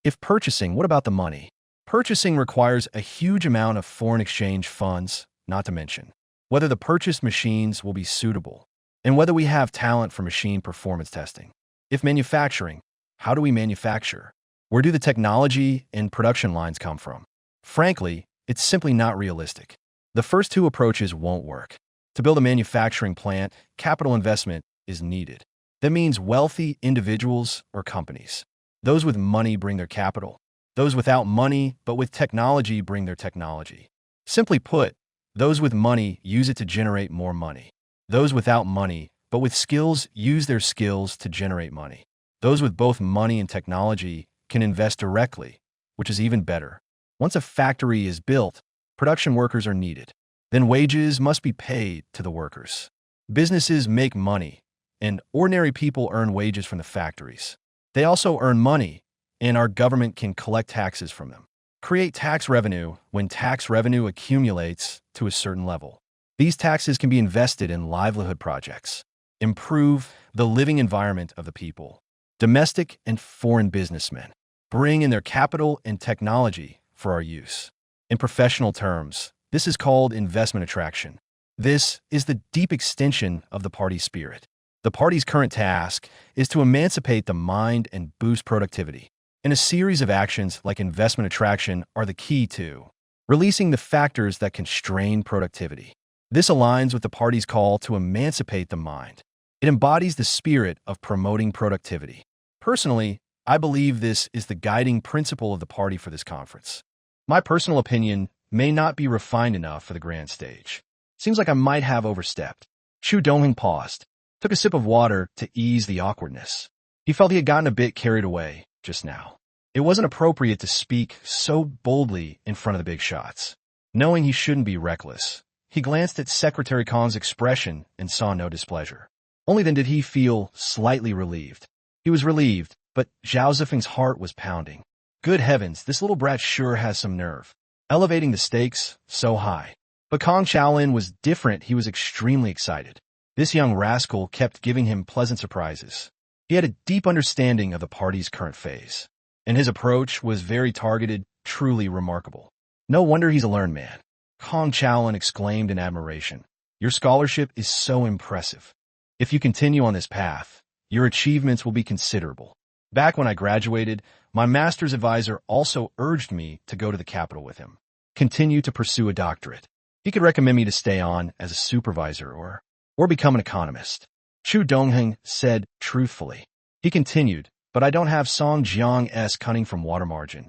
If purchasing, what about the money? Purchasing requires a huge amount of foreign exchange funds, not to mention whether the purchased machines will be suitable and whether we have talent for machine performance testing. If manufacturing, how do we manufacture? Where do the technology and production lines come from? Frankly, it's simply not realistic. The first 2 approaches won't work. To build a manufacturing plant, capital investment is needed. That means wealthy individuals or companies. Those with money bring their capital. Those without money but with technology bring their technology. Simply put, those with money use it to generate more money. Those without money but with skills use their skills to generate money. Those with both money and technology can invest directly, which is even better. Once a factory is built, production workers are needed. Then wages must be paid to the workers. Businesses make money, and ordinary people earn wages from the factories. They also earn money, and our government can collect taxes from them. Create tax revenue when tax revenue accumulates to a certain level. These taxes can be invested in livelihood projects, improve the living environment of the people. Domestic and foreign businessmen bring in their capital and technology for our use. In professional terms, this is called investment attraction. This is the deep extension of the party spirit. The party's current task is to emancipate the mind and boost productivity. And a series of actions like investment attraction are the key to releasing the factors that constrain productivity. This aligns with the party's call to emancipate the mind. It embodies the spirit of promoting productivity. Personally, I believe this is the guiding principle of the party for this conference. My personal opinion may not be refined enough for the grand stage. Seems like I might have overstepped. Chu Dongheng paused, took a sip of water to ease the awkwardness. He felt he had gotten a bit carried away just now. It wasn't appropriate to speak so boldly in front of the big shots. Knowing he shouldn't be reckless, he glanced at Secretary Kong's expression and saw no displeasure. Only then did he feel slightly relieved. He was relieved, but Zhao Zifeng's heart was pounding. Good heavens, this little brat sure has some nerve. Elevating the stakes so high. But Kong Chaolin was different. He was extremely excited. This young rascal kept giving him pleasant surprises. He had a deep understanding of the party's current phase, and his approach was very targeted, truly remarkable. No wonder he's a learned man. Kong Chaolin exclaimed in admiration. Your scholarship is so impressive. If you continue on this path, your achievements will be considerable. Back when I graduated, my master's advisor also urged me to go to the capital with him, continue to pursue a doctorate. He could recommend me to stay on as a supervisor or become an economist. Chu Dongheng said truthfully. He continued, but I don't have Song Jiang's cunning from water margin,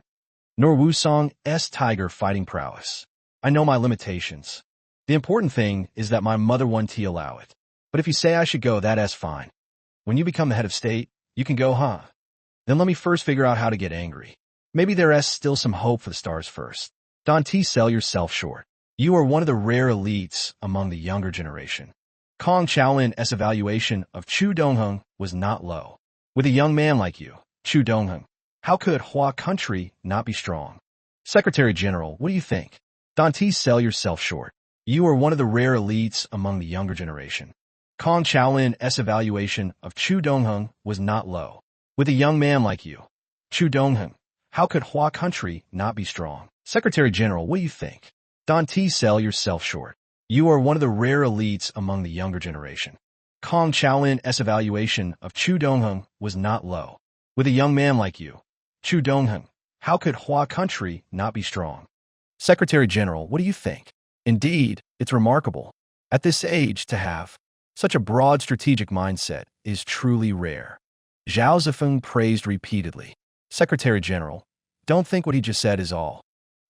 nor Wu Song's tiger fighting prowess. I know my limitations. The important thing is that my mother won't allow it. But if you say I should go, that's fine. When you become the head of state, you can go, huh? Then let me first figure out how to get angry. Maybe there's still some hope for the stars first. Don't sell yourself short. You are one of the rare elites among the younger generation. Kong Chaolin's evaluation of Chu Dongheng was not low. With a young man like you, Chu Dongheng, how could Hua country not be strong? Secretary General, what do you think? Don't sell yourself short. You are one of the rare elites among the younger generation. Kong Chaolin's evaluation of Chu Dongheng was not low. With a young man like you, Chu Donghyun, how could Hua country not be strong? Secretary General, what do you think? Don't sell yourself short. You are one of the rare elites among the younger generation. Kong Chaolin's evaluation of Chu Donghyun was not low. With a young man like you, Chu Donghyun, how could Hua country not be strong? Secretary General, what do you think? Indeed, it's remarkable. At this age, to have such a broad strategic mindset is truly rare. Zhao Zifeng praised repeatedly. Secretary General, don't think what he just said is all.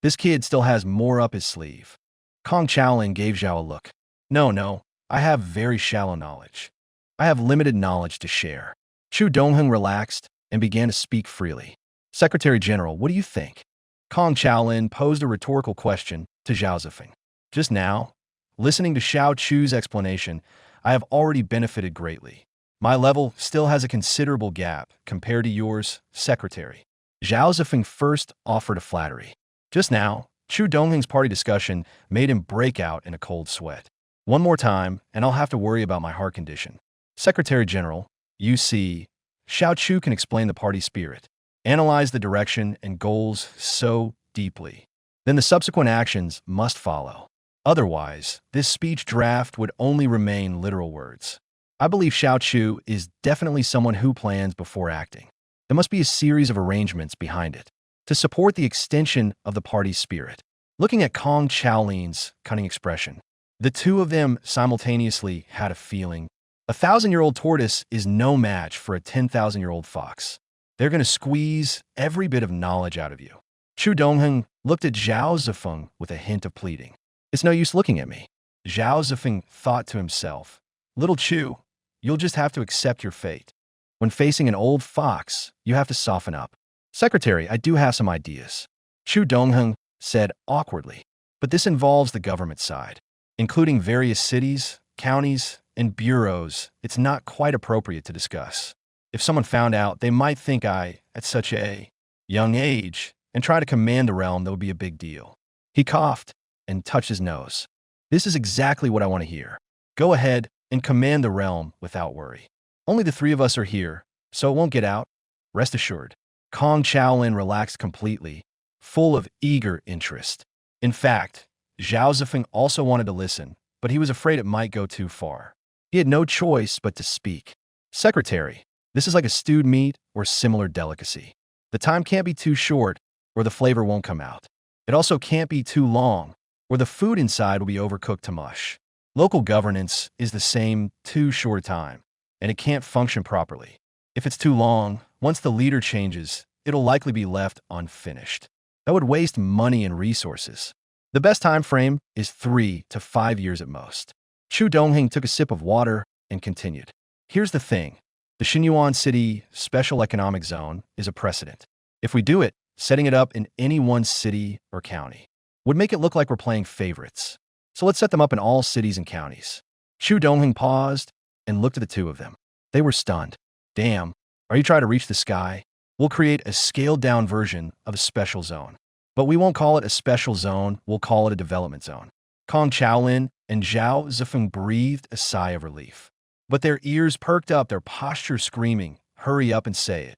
This kid still has more up his sleeve. Kong Chaolin gave Zhao a look. No, I have very shallow knowledge. I have limited knowledge to share. Chu Donghyun relaxed and began to speak freely. Secretary General, what do you think? Kong Chaolin posed a rhetorical question to Zhao Zifeng. Just now, listening to Xiao Chu's explanation, I have already benefited greatly. My level still has a considerable gap compared to yours, Secretary. Zhao Zifeng first offered a flattery. Just now, Chu Donghyun's party discussion made him break out in a cold sweat. One more time, and I'll have to worry about my heart condition. Secretary General, you see, Xiao Chu can explain the party spirit, analyze the direction and goals so deeply. Then the subsequent actions must follow. Otherwise, this speech draft would only remain literal words. I believe Xiao Chu is definitely someone who plans before acting. There must be a series of arrangements behind it to support the extension of the party's spirit. Looking at Kong Chaolin's cunning expression, the two of them simultaneously had a feeling. A 1,000-year-old tortoise is no match for a 10,000-year-old fox. They're going to squeeze every bit of knowledge out of you. Chu Donghyun looked at Zhao Zifeng with a hint of pleading. It's no use looking at me. Zhao Zifeng thought to himself, Little Chu, you'll just have to accept your fate. When facing an old fox, you have to soften up. Secretary, I do have some ideas. Chu Donghyun said awkwardly, but this involves the government side, including various cities, counties, and bureaus. It's not quite appropriate to discuss. If someone found out, they might think I, at such a young age, and try to command the realm, that would be a big deal. He coughed and touched his nose. This is exactly what I want to hear. Go ahead and command the realm without worry. Only the three of us are here, so it won't get out. Rest assured. Kong Chaolin relaxed completely, full of eager interest. In fact, Zhao Zifeng also wanted to listen, but he was afraid it might go too far. He had no choice but to speak. Secretary, this is like a stewed meat or similar delicacy. The time can't be too short, or the flavor won't come out. It also can't be too long, or the food inside will be overcooked to mush. Local governance is the same too short a time, and it can't function properly. If it's too long, once the leader changes, it'll likely be left unfinished. That would waste money and resources. The best time frame is 3 to 5 years at most. Chu Donghyun took a sip of water and continued. Here's the thing. The Xinyuan City Special Economic Zone is a precedent. If we do it, setting it up in any one city or county would make it look like we're playing favorites. So let's set them up in all cities and counties. Chu Donghyun paused and looked at the two of them. They were stunned. Damn, are you trying to reach the sky? We'll create a scaled-down version of a special zone. But we won't call it a special zone, we'll call it a development zone. Kong Chaolin and Zhao Zifeng breathed a sigh of relief. But their ears perked up, their posture screaming, hurry up and say it.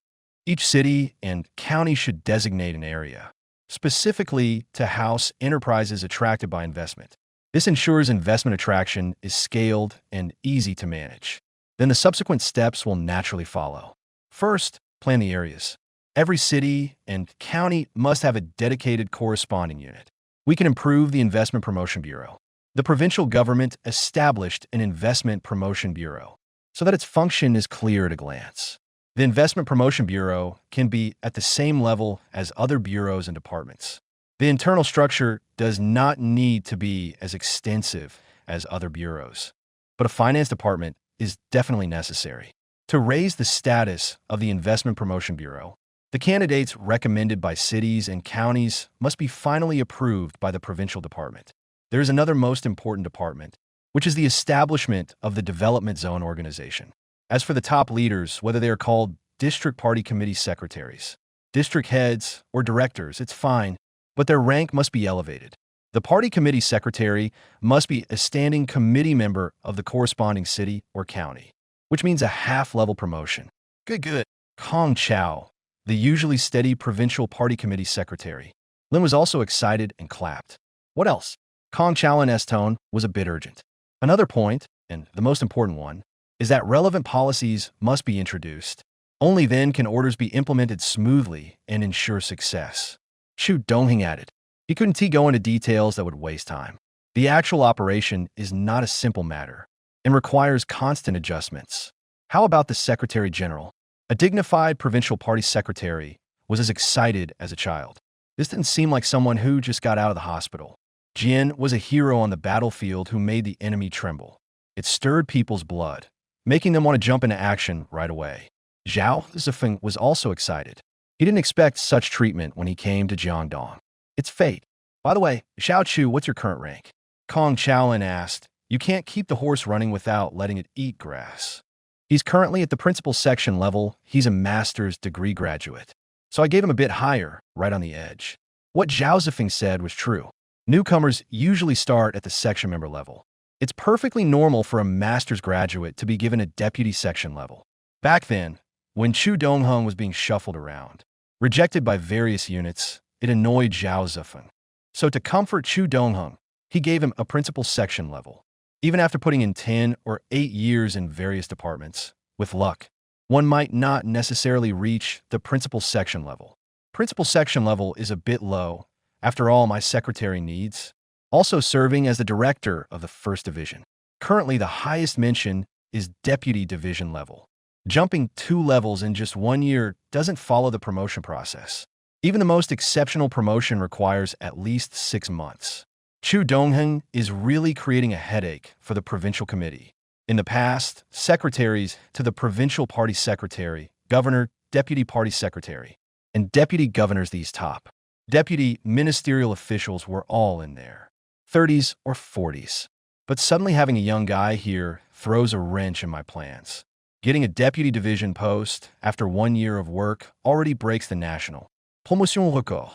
Each city and county should designate an area, specifically to house enterprises attracted by investment. This ensures investment attraction is scaled and easy to manage. Then the subsequent steps will naturally follow. First, plan the areas. Every city and county must have a dedicated corresponding unit. We can improve the Investment Promotion Bureau. The provincial government established an Investment Promotion Bureau so that its function is clear at a glance. The Investment Promotion Bureau can be at the same level as other bureaus and departments. The internal structure does not need to be as extensive as other bureaus, but a finance department is definitely necessary. To raise the status of the Investment Promotion Bureau, the candidates recommended by cities and counties must be finally approved by the provincial department. There is another most important department, which is the establishment of the Development Zone organization. As for the top leaders, whether they are called district party committee secretaries, district heads, or directors, it's fine, but their rank must be elevated. The party committee secretary must be a standing committee member of the corresponding city or county, which means a half-level promotion. Good. Kong Chao, the usually steady provincial party committee secretary. Lin was also excited and clapped. What else? Kong Chao-lin's tone was a bit urgent. Another point, and the most important one, is that relevant policies must be introduced. Only then can orders be implemented smoothly and ensure success. Chu Dongheng added. He couldn't go into details that would waste time. The actual operation is not a simple matter and requires constant adjustments. How about the Secretary General? A dignified provincial party secretary was as excited as a child. This didn't seem like someone who just got out of the hospital. Jian was a hero on the battlefield who made the enemy tremble. It stirred people's blood, making them want to jump into action right away. Zhao Zifeng was also excited. He didn't expect such treatment when he came to Jiangdong. It's fate. By the way, Xiao Chu, what's your current rank? Kong Chaolin asked. You can't keep the horse running without letting it eat grass. He's currently at the principal section level. He's a master's degree graduate. So I gave him a bit higher, right on the edge. What Zhao Zifeng said was true. Newcomers usually start at the section member level. It's perfectly normal for a master's graduate to be given a deputy section level. Back then, when Chu Dongheng was being shuffled around, rejected by various units, it annoyed Zhao Zifeng. So to comfort Chu Dongheng, he gave him a principal section level. Even after putting in 10 or 8 years in various departments, with luck, one might not necessarily reach the principal section level. Principal section level is a bit low. After all, my secretary needs. Also serving as the director of the 1st Division. Currently, the highest mention is deputy division level. Jumping 2 levels in just 1 year doesn't follow the promotion process. Even the most exceptional promotion requires at least 6 months. Chu Dongheng is really creating a headache for the provincial committee. In the past, secretaries to the provincial party secretary, governor, deputy party secretary, and deputy governors, these top deputy ministerial officials were all in their 30s or 40s. But suddenly having a young guy here throws a wrench in my plans. Getting a deputy division post after 1 year of work already breaks the national promotion record.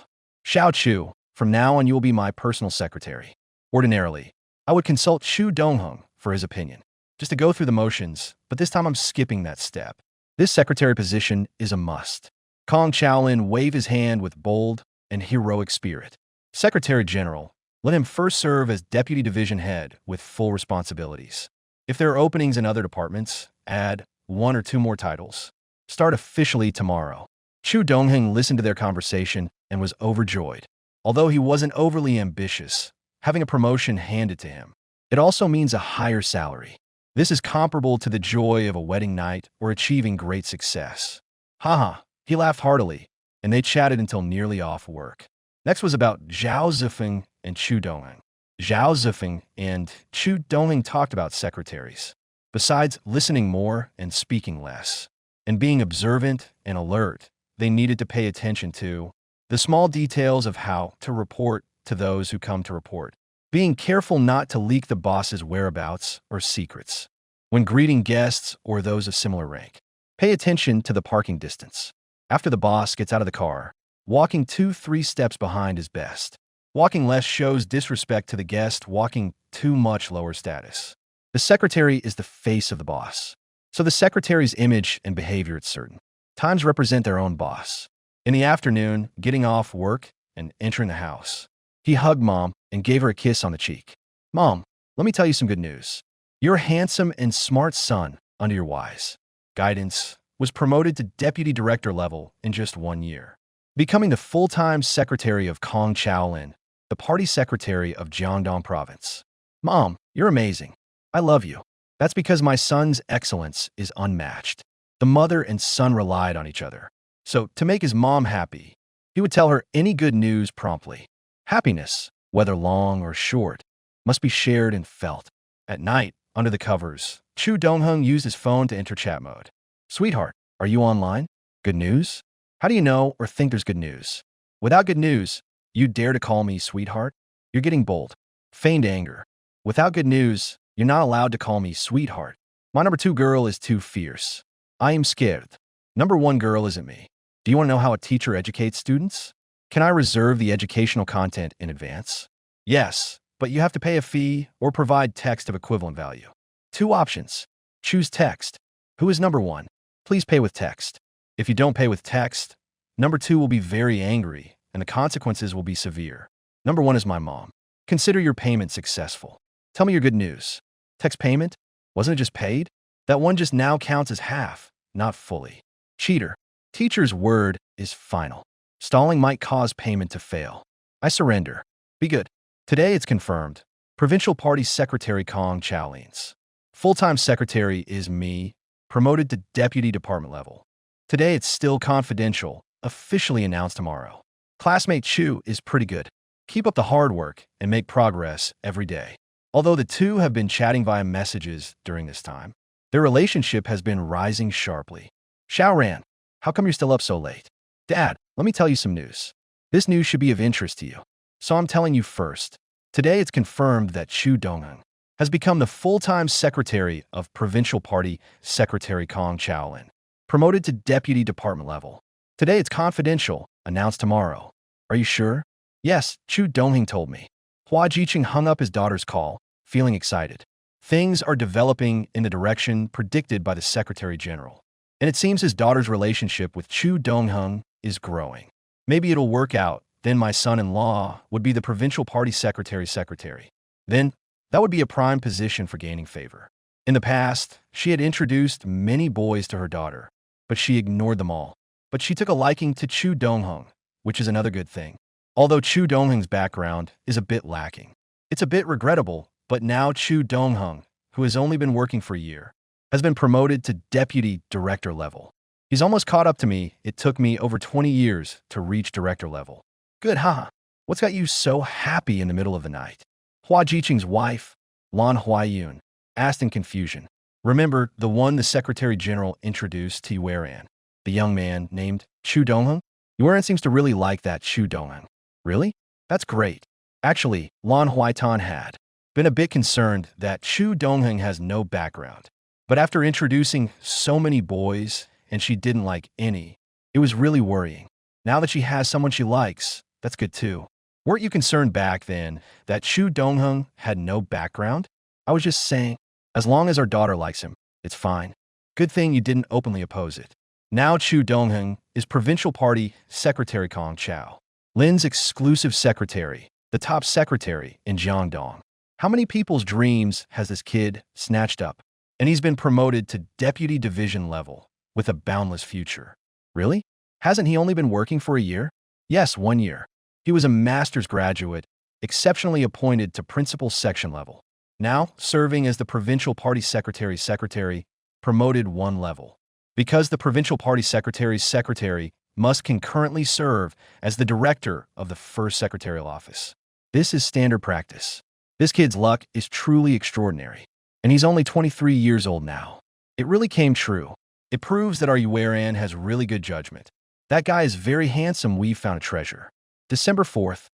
Xiao Chu, from now on you will be my personal secretary. Ordinarily, I would consult Chu Dongheng for his opinion, just to go through the motions, but this time I'm skipping that step. This secretary position is a must. Kong Chaolin waved his hand with bold and heroic spirit. Secretary General, let him first serve as deputy division head with full responsibilities. If there are openings in other departments, add 1 or 2 more titles. Start officially tomorrow. Chu Dongheng listened to their conversation and was overjoyed. Although he wasn't overly ambitious, having a promotion handed to him, it also means a higher salary. This is comparable to the joy of a wedding night or achieving great success. Haha, he laughed heartily, and they chatted until nearly off work. Next was about Zhao Zifeng and Chu Dongheng. Zhao Zifeng and Chu Dongheng talked about secretaries. Besides listening more and speaking less, and being observant and alert, they needed to pay attention to the small details of how to report to those who come to report. Being careful not to leak the boss's whereabouts or secrets. When greeting guests or those of similar rank, pay attention to the parking distance. After the boss gets out of the car, walking 2-3 steps behind is best. Walking less shows disrespect to the guest, walking too much lower status. The secretary is the face of the boss, so the secretary's image and behavior at certain times represent their own boss. In the afternoon, getting off work and entering the house, he hugged Mom and gave her a kiss on the cheek. Mom, let me tell you some good news. Your handsome and smart son, under your wise guidance, was promoted to deputy director level in just 1 year, becoming the full-time secretary of Kong Chaolin, the party secretary of Jiangdong province. Mom, you're amazing. I love you. That's because my son's excellence is unmatched. The mother and son relied on each other. So, to make his mom happy, he would tell her any good news promptly. Happiness, whether long or short, must be shared and felt. At night, under the covers, Chu Dongheng used his phone to enter chat mode. Sweetheart, are you online? Good news? How do you know or think there's good news? Without good news, you dare to call me sweetheart? You're getting bold. Feigned anger. Without good news, you're not allowed to call me sweetheart. My number 2 girl is too fierce. I am scared. Number 1 girl isn't me. Do you want to know how a teacher educates students? Can I reserve the educational content in advance? Yes, but you have to pay a fee or provide text of equivalent value. 2 options. Choose text. Who is number 1? Please pay with text. If you don't pay with text, number 2 will be very angry, and the consequences will be severe. Number 1 is my mom. Consider your payment successful. Tell me your good news. Text payment? Wasn't it just paid? That one just now counts as half, not fully. Cheater. Teacher's word is final. Stalling might cause payment to fail. I surrender. Be good. Today it's confirmed. Provincial Party Secretary Kong Chowlins. Full-time secretary is me, promoted to deputy department level. Today it's still confidential, officially announced tomorrow. Classmate Chu is pretty good. Keep up the hard work and make progress every day. Although the two have been chatting via messages during this time, their relationship has been rising sharply. Xiaoran, how come you're still up so late? Dad, let me tell you some news. This news should be of interest to you. So I'm telling you first. Today it's confirmed that Chu Dongheng has become the full-time secretary of Provincial Party Secretary Kong Chowlin, promoted to deputy department level. Today it's confidential, announced tomorrow. Are you sure? Yes, Chu Dongheng told me. Hua Jiqing hung up his daughter's call, feeling excited. Things are developing in the direction predicted by the Secretary General. And it seems his daughter's relationship with Chu Dongheng is growing. Maybe it'll work out. Then my son-in-law would be the provincial party secretary. Then, that would be a prime position for gaining favor. In the past, she had introduced many boys to her daughter, but she ignored them all. But she took a liking to Chu Dongheng, which is another good thing. Although Chu Dongheng's background is a bit lacking. It's a bit regrettable, but now Chu Dongheng, who has only been working for a year, has been promoted to deputy director level. He's almost caught up to me. It took me over 20 years to reach director level. Good, haha. What's got you so happy in the middle of the night? Hua Jiqing's wife, Lan Huayun, asked in confusion. Remember the one the Secretary General introduced to Yueran, the young man named Chu Dongheng? Yueran seems to really like that Chu Dongheng. Really? That's great. Actually, Lan Huaitan had been a bit concerned that Chu Dongheng has no background. But after introducing so many boys, and she didn't like any, it was really worrying. Now that she has someone she likes, that's good too. Weren't you concerned back then that Chu Dongheng had no background? I was just saying, as long as our daughter likes him, it's fine. Good thing you didn't openly oppose it. Now Chu Dongheng is Provincial Party Secretary Kong Chao, Lin's exclusive secretary, the top secretary in Jiangdong. How many people's dreams has this kid snatched up? And he's been promoted to deputy division level with a boundless future. Really? Hasn't he only been working for a year? Yes, 1 year. He was a master's graduate, exceptionally appointed to principal section level. Now, serving as the Provincial Party Secretary, promoted 1 level. Because the Provincial Party Secretary's secretary must concurrently serve as the director of the first secretarial office. This is standard practice. This kid's luck is truly extraordinary. And he's only 23 years old now. It really came true. It proves that our Yueran has really good judgment. That guy is very handsome. We've found a treasure. December 4th.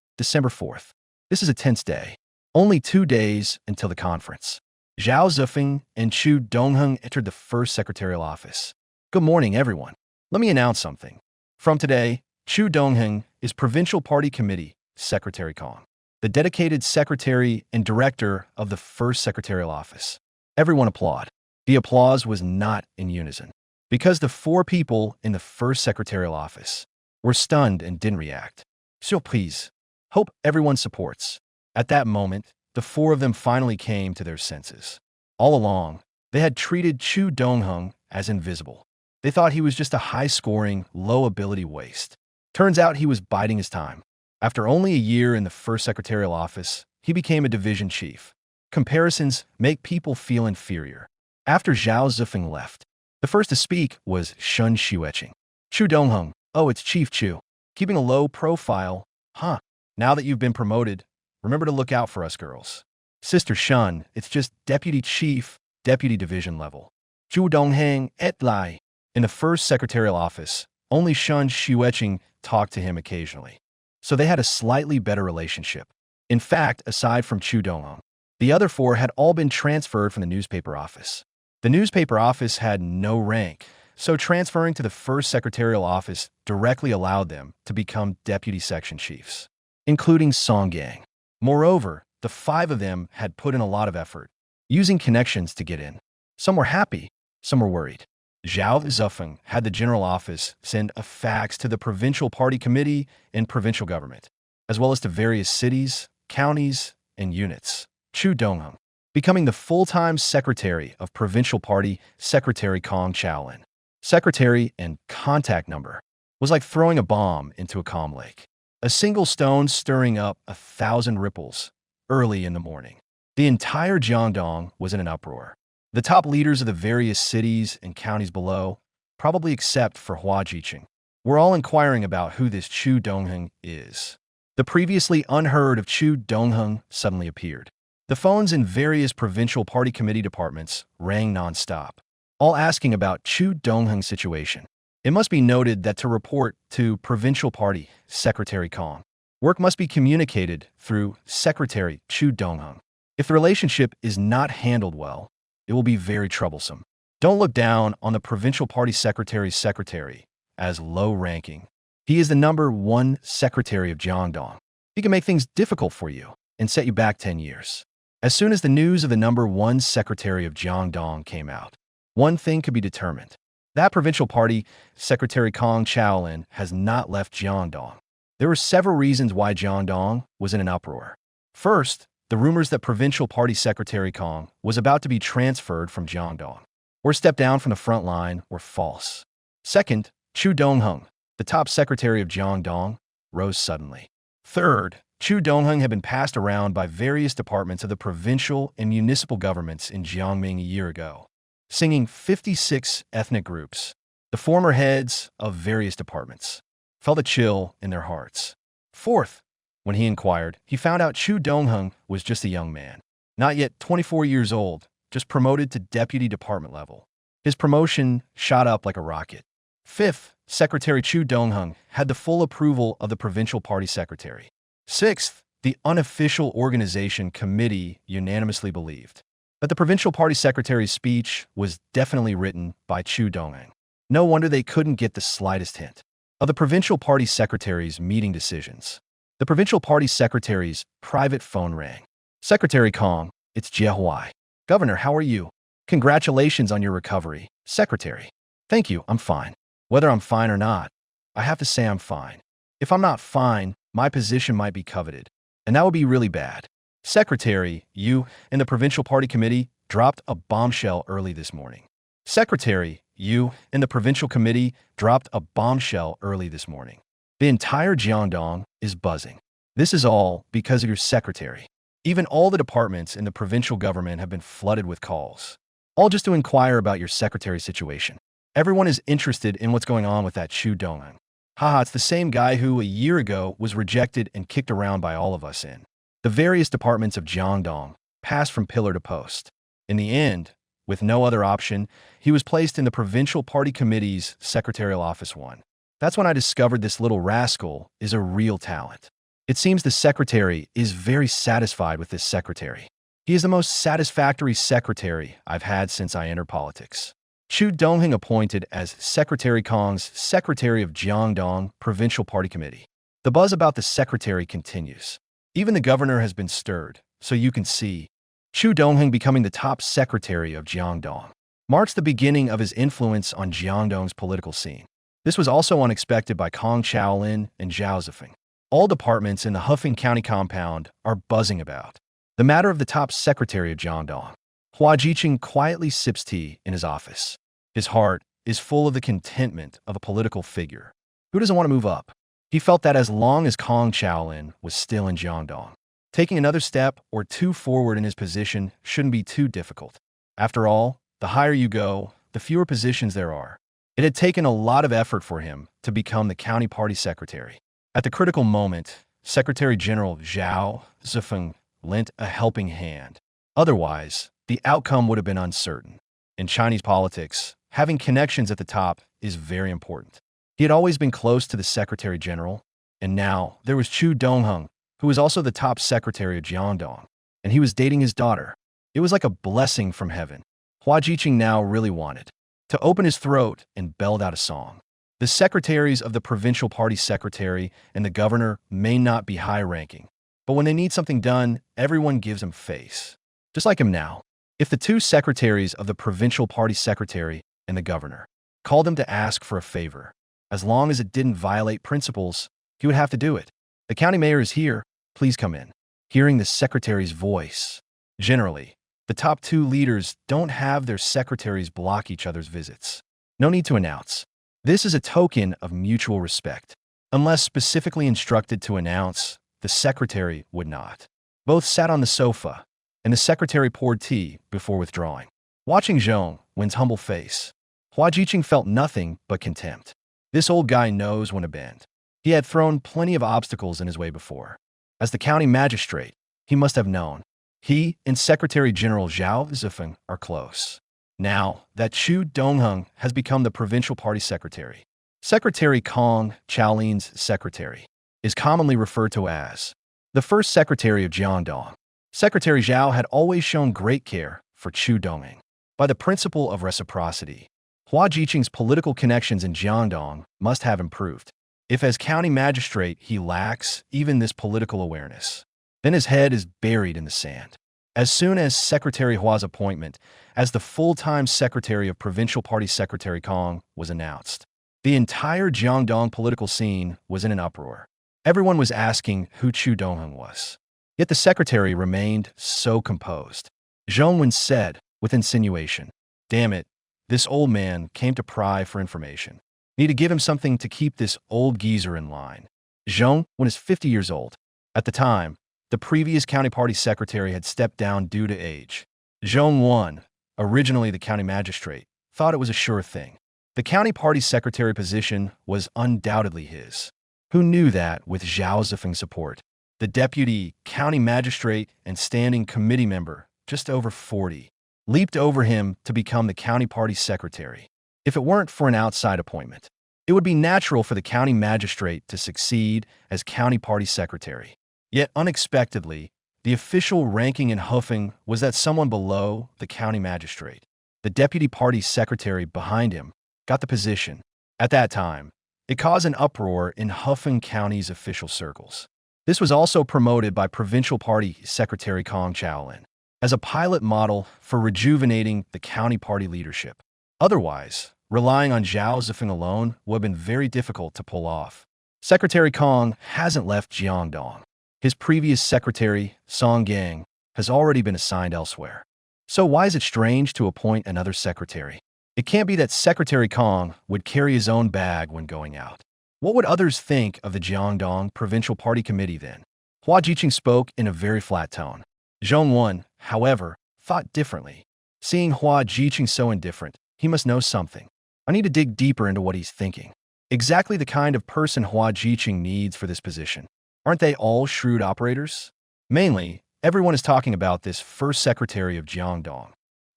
This is a tense day. Only 2 days until the conference. Zhao Zifeng and Chu Dongheng entered the first secretarial office. Good morning, everyone. Let me announce something. From today, Chu Dongheng is Provincial Party Committee Secretary Kong, the dedicated secretary and director of the first secretarial office. Everyone applaud. The applause was not in unison, because the 4 people in the first secretarial office were stunned and didn't react. Surprise. Hope everyone supports. At that moment, the 4 of them finally came to their senses. All along, they had treated Chu Dongheng as invisible. They thought he was just a high-scoring, low-ability waste. Turns out he was biding his time. After only a year in the first secretarial office, he became a division chief. Comparisons make people feel inferior. After Zhao Zifeng left, the first to speak was Shun Xueqing. Chu Dongheng, oh, it's Chief Chu. Keeping a low profile, huh? Now that you've been promoted, remember to look out for us girls. Sister Shun, it's just deputy chief, deputy division level. Chu Dongheng et lai. In the first secretarial office, only Shun Xueqing talked to him occasionally. So they had a slightly better relationship. In fact, aside from Chu Dongheng, the other 4 had all been transferred from the newspaper office. The newspaper office had no rank, so transferring to the first secretarial office directly allowed them to become deputy section chiefs, including Song Gang. Moreover, the 5 of them had put in a lot of effort, using connections to get in. Some were happy, some were worried. Zhao Zifeng had the general office send a fax to the provincial party committee and provincial government, as well as to various cities, counties, and units. Chu Dongheng, becoming the full-time secretary of provincial party Secretary Kong Chaolin. Secretary and contact number was like throwing a bomb into a calm lake. A single stone stirring up 1,000 ripples early in the morning. The entire Jiangdong was in an uproar. The top leaders of the various cities and counties below, probably except for Hua Jiqing, were all inquiring about who this Chu Dongheng is. The previously unheard of Chu Dongheng suddenly appeared. The phones in various provincial party committee departments rang nonstop, all asking about Chu Dongheng's situation. It must be noted that to report to provincial party Secretary Kong, work must be communicated through Secretary Chu Dongheng. If the relationship is not handled well, it will be very troublesome. Don't look down on the provincial party secretary's secretary as low-ranking. He is the #1 secretary of Jiangdong. He can make things difficult for you and set you back 10 years. As soon as the news of the #1 secretary of Jiangdong came out, one thing could be determined. That provincial party Secretary Kong Chaolin has not left Jiangdong. There were several reasons why Jiangdong was in an uproar. First, the rumors that provincial party secretary Kong was about to be transferred from Jiangdong or step down from the front line were false. Second, Chu Dongheng, the top secretary of Jiangdong, rose suddenly. Third, Chu Dongheng had been passed around by various departments of the provincial and municipal governments in Jiangming a year ago, singing 56 ethnic groups. The former heads of various departments felt a chill in their hearts. Fourth, when he inquired, he found out Chu Dongheng was just a young man, not yet 24 years old, just promoted to deputy department level. His promotion shot up like a rocket. Fifth, Secretary Chu Dongheng had the full approval of the provincial party secretary. Sixth, the unofficial organization committee unanimously believed that the provincial party secretary's speech was definitely written by Chu Dongheng. No wonder they couldn't get the slightest hint of the provincial party secretary's meeting decisions. The provincial party secretary's private phone rang. Secretary Kong, it's Jie Huai. Governor, how are you? Congratulations on your recovery. Secretary. Thank you, I'm fine. Whether I'm fine or not, I have to say I'm fine. If I'm not fine, my position might be coveted, and that would be really bad. Secretary, you and the provincial party committee dropped a bombshell early this morning. Secretary, you and the provincial committee dropped a bombshell early this morning. The entire Jiangdong is buzzing. This is all because of your secretary. Even all the departments in the provincial government have been flooded with calls, all just to inquire about your secretary's situation. Everyone is interested in what's going on with that Chu Dongheng. Haha, it's the same guy who a year ago was rejected and kicked around by all of us in the various departments of Jiangdong, passed from pillar to post. In the end, with no other option, he was placed in the provincial party committee's secretarial office 1. That's when I discovered this little rascal is a real talent. It seems the secretary is very satisfied with this secretary. He is the most satisfactory secretary I've had since I entered politics. Chu Dongheng appointed as Secretary Kong's Secretary of Jiangdong Provincial Party Committee. The buzz about the secretary continues. Even the governor has been stirred, so you can see. Chu Dongheng becoming the top secretary of Jiangdong marks the beginning of his influence on Jiangdong's political scene. This was also unexpected by Kong Chaolin and Zhao Zifeng. All departments in the Hufeng County compound are buzzing about the matter of the top secretary of Jiangdong. Hua Jiqing quietly sips tea in his office. His heart is full of the contentment of a political figure. Who doesn't want to move up? He felt that as long as Kong Chaolin was still in Jiangdong, taking another step or two forward in his position shouldn't be too difficult. After all, the higher you go, the fewer positions there are. It had taken a lot of effort for him to become the county party secretary. At the critical moment, Secretary General Zhao Zifeng lent a helping hand. Otherwise, the outcome would have been uncertain. In Chinese politics, having connections at the top is very important. He had always been close to the Secretary General, and now there was Chu Dongheng, who was also the top secretary of Jiangdong, and he was dating his daughter. It was like a blessing from heaven. Hua Jiqing now really wanted to open his throat and belled out a song. The secretaries of the provincial party secretary and the governor may not be high-ranking, but when they need something done, everyone gives him face. Just like him now. If the two secretaries of the provincial party secretary and the governor called him to ask for a favor. As long as it didn't violate principles, he would have to do it. The county mayor is here. Please come in. Hearing the secretary's voice. Generally, the top two leaders don't have their secretaries block each other's visits. No need to announce. This is a token of mutual respect. Unless specifically instructed to announce, the secretary would not. Both sat on the sofa, and the secretary poured tea before withdrawing. Watching Zhong Wen's humble face, Hua Jiqing felt nothing but contempt. This old guy knows when to bend. He had thrown plenty of obstacles in his way before. As the county magistrate, he must have known. He and Secretary General Zhao Zifeng are close. Now that Chu Dongheng has become the provincial party secretary, Secretary Kong Chaolin's secretary is commonly referred to as the first secretary of Jiangdong. Secretary Zhao had always shown great care for Chu Dongheng. By the principle of reciprocity, Hua Jiqing's political connections in Jiangdong must have improved. If as county magistrate he lacks even this political awareness, then his head is buried in the sand. As soon as Secretary Hua's appointment as the full-time secretary of Provincial Party Secretary Kong was announced, the entire Jiangdong political scene was in an uproar. Everyone was asking who Chu Dongheng was. Yet the secretary remained so composed. Zhong Wen said, with insinuation, "Damn it, this old man came to pry for information. Need to give him something to keep this old geezer in line." Zhong Wen is 50 years old. At the time, the previous county party secretary had stepped down due to age. Zhong Wen, originally the county magistrate, thought it was a sure thing. The county party secretary position was undoubtedly his. Who knew that with Zhao Zifeng's support, the deputy county magistrate and standing committee member, just over 40, leaped over him to become the county party secretary? If it weren't for an outside appointment, it would be natural for the county magistrate to succeed as county party secretary. Yet unexpectedly, the official ranking in Hufeng was that someone below the county magistrate, the deputy party secretary behind him, got the position. At that time, it caused an uproar in Hufeng County's official circles. This was also promoted by Provincial Party Secretary Kong Chaolin as a pilot model for rejuvenating the county party leadership. Otherwise, relying on Zhao Zifeng alone would have been very difficult to pull off. Secretary Kong hasn't left Jiangdong. His previous secretary, Song Gang, has already been assigned elsewhere. So why is it strange to appoint another secretary? It can't be that Secretary Kong would carry his own bag when going out. What would others think of the Jiangdong Provincial Party Committee then? Hua Jiqing spoke in a very flat tone. Zhong Wen, however, thought differently. Seeing Hua Jiqing so indifferent, he must know something. I need to dig deeper into what he's thinking. Exactly the kind of person Hua Jiqing needs for this position. Aren't they all shrewd operators? Mainly, everyone is talking about this first secretary of Jiangdong.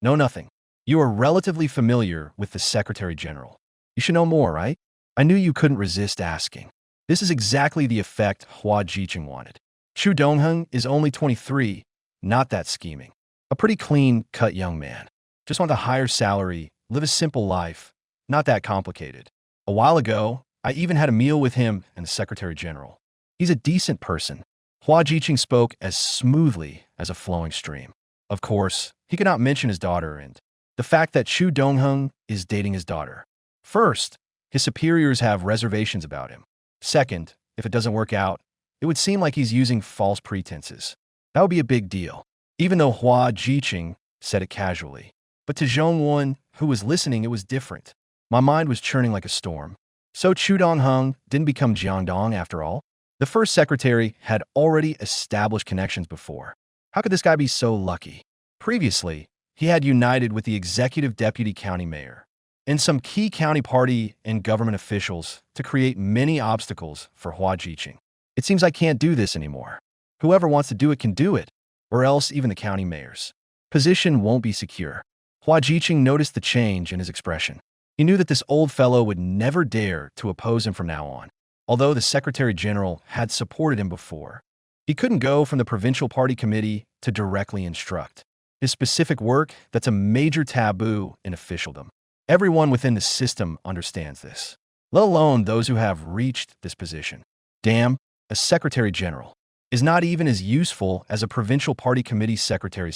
No, nothing. You are relatively familiar with the Secretary General. You should know more, right? I knew you couldn't resist asking. This is exactly the effect Hua Jiqing wanted. Chu Dongheng is only 23, not that scheming. A pretty clean-cut young man. Just want a higher salary, live a simple life, not that complicated. A while ago, I even had a meal with him and the Secretary General. He's a decent person. Hua Jiqing spoke as smoothly as a flowing stream. Of course, he could not mention his daughter and the fact that Chu Dongheng is dating his daughter. First, his superiors have reservations about him. Second, if it doesn't work out, it would seem like he's using false pretenses. That would be a big deal, even though Hua Jiqing said it casually. But to Zhong Wen, who was listening, it was different. My mind was churning like a storm. So Chu Dongheng didn't become Jiangdong after all? The first secretary had already established connections before. How could this guy be so lucky? Previously, he had united with the executive deputy county mayor and some key county party and government officials to create many obstacles for Hua Jiqing. It seems I can't do this anymore. Whoever wants to do it can do it, or else even the county mayor's position won't be secure. Hua Jiqing noticed the change in his expression. He knew that this old fellow would never dare to oppose him from now on. Although the Secretary General had supported him before, he couldn't go from the Provincial Party Committee to directly instruct. His specific work, that's a major taboo in officialdom. Everyone within the system understands this, let alone those who have reached this position. Damn, a Secretary General is not even as useful as a Provincial Party Committee Secretary.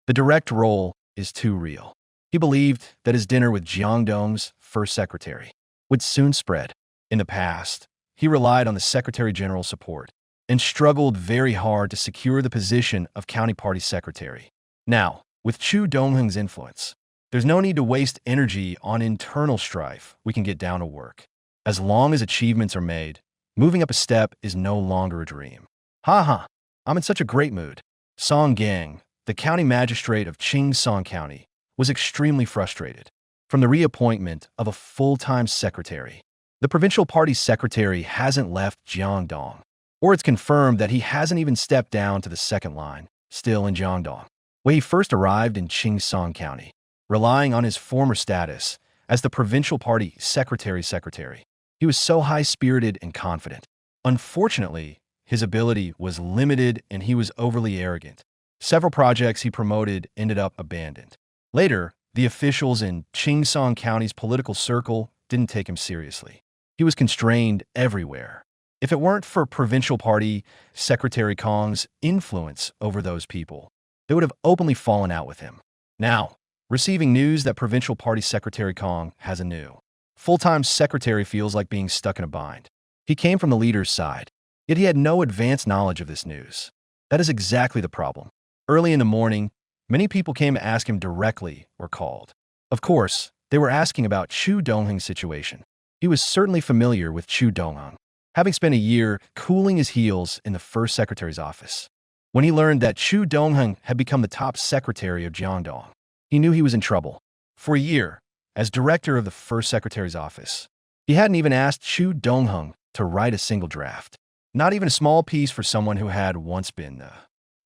The direct role is too real. He believed that his dinner with Jiang Dong's first secretary would soon spread. In the past, he relied on the Secretary General's support and struggled very hard to secure the position of county party secretary. Now, with Chu Dongheng's influence, there's no need to waste energy on internal strife. We can get down to work. As long as achievements are made, moving up a step is no longer a dream. Ha, I'm in such a great mood. Song Gang, the county magistrate of Chingsong County, was extremely frustrated from the reappointment of a full-time secretary. The provincial party secretary hasn't left Jiangdong, or it's confirmed that he hasn't even stepped down to the second line, still in Jiangdong, where he first arrived in Chingsong County, relying on his former status as the provincial party secretary. He was so high-spirited and confident. Unfortunately, his ability was limited and he was overly arrogant. Several projects he promoted ended up abandoned. Later, the officials in Chingsong County's political circle didn't take him seriously. He was constrained everywhere. If it weren't for provincial party Secretary Kong's influence over those people, they would have openly fallen out with him. Now, receiving news that provincial party Secretary Kong has a new full-time secretary feels like being stuck in a bind. He came from the leader's side, yet he had no advanced knowledge of this news. That is exactly the problem. Early in the morning, many people came to ask him directly or called. Of course, they were asking about Chu Dongheng's situation. He was certainly familiar with Chu Dongheng, having spent a year cooling his heels in the first secretary's office. When he learned that Chu Dongheng had become the top secretary of Jiangdong, he knew he was in trouble. For a year, as director of the first secretary's office, he hadn't even asked Chu Dongheng to write a single draft, not even a small piece for someone who had once been the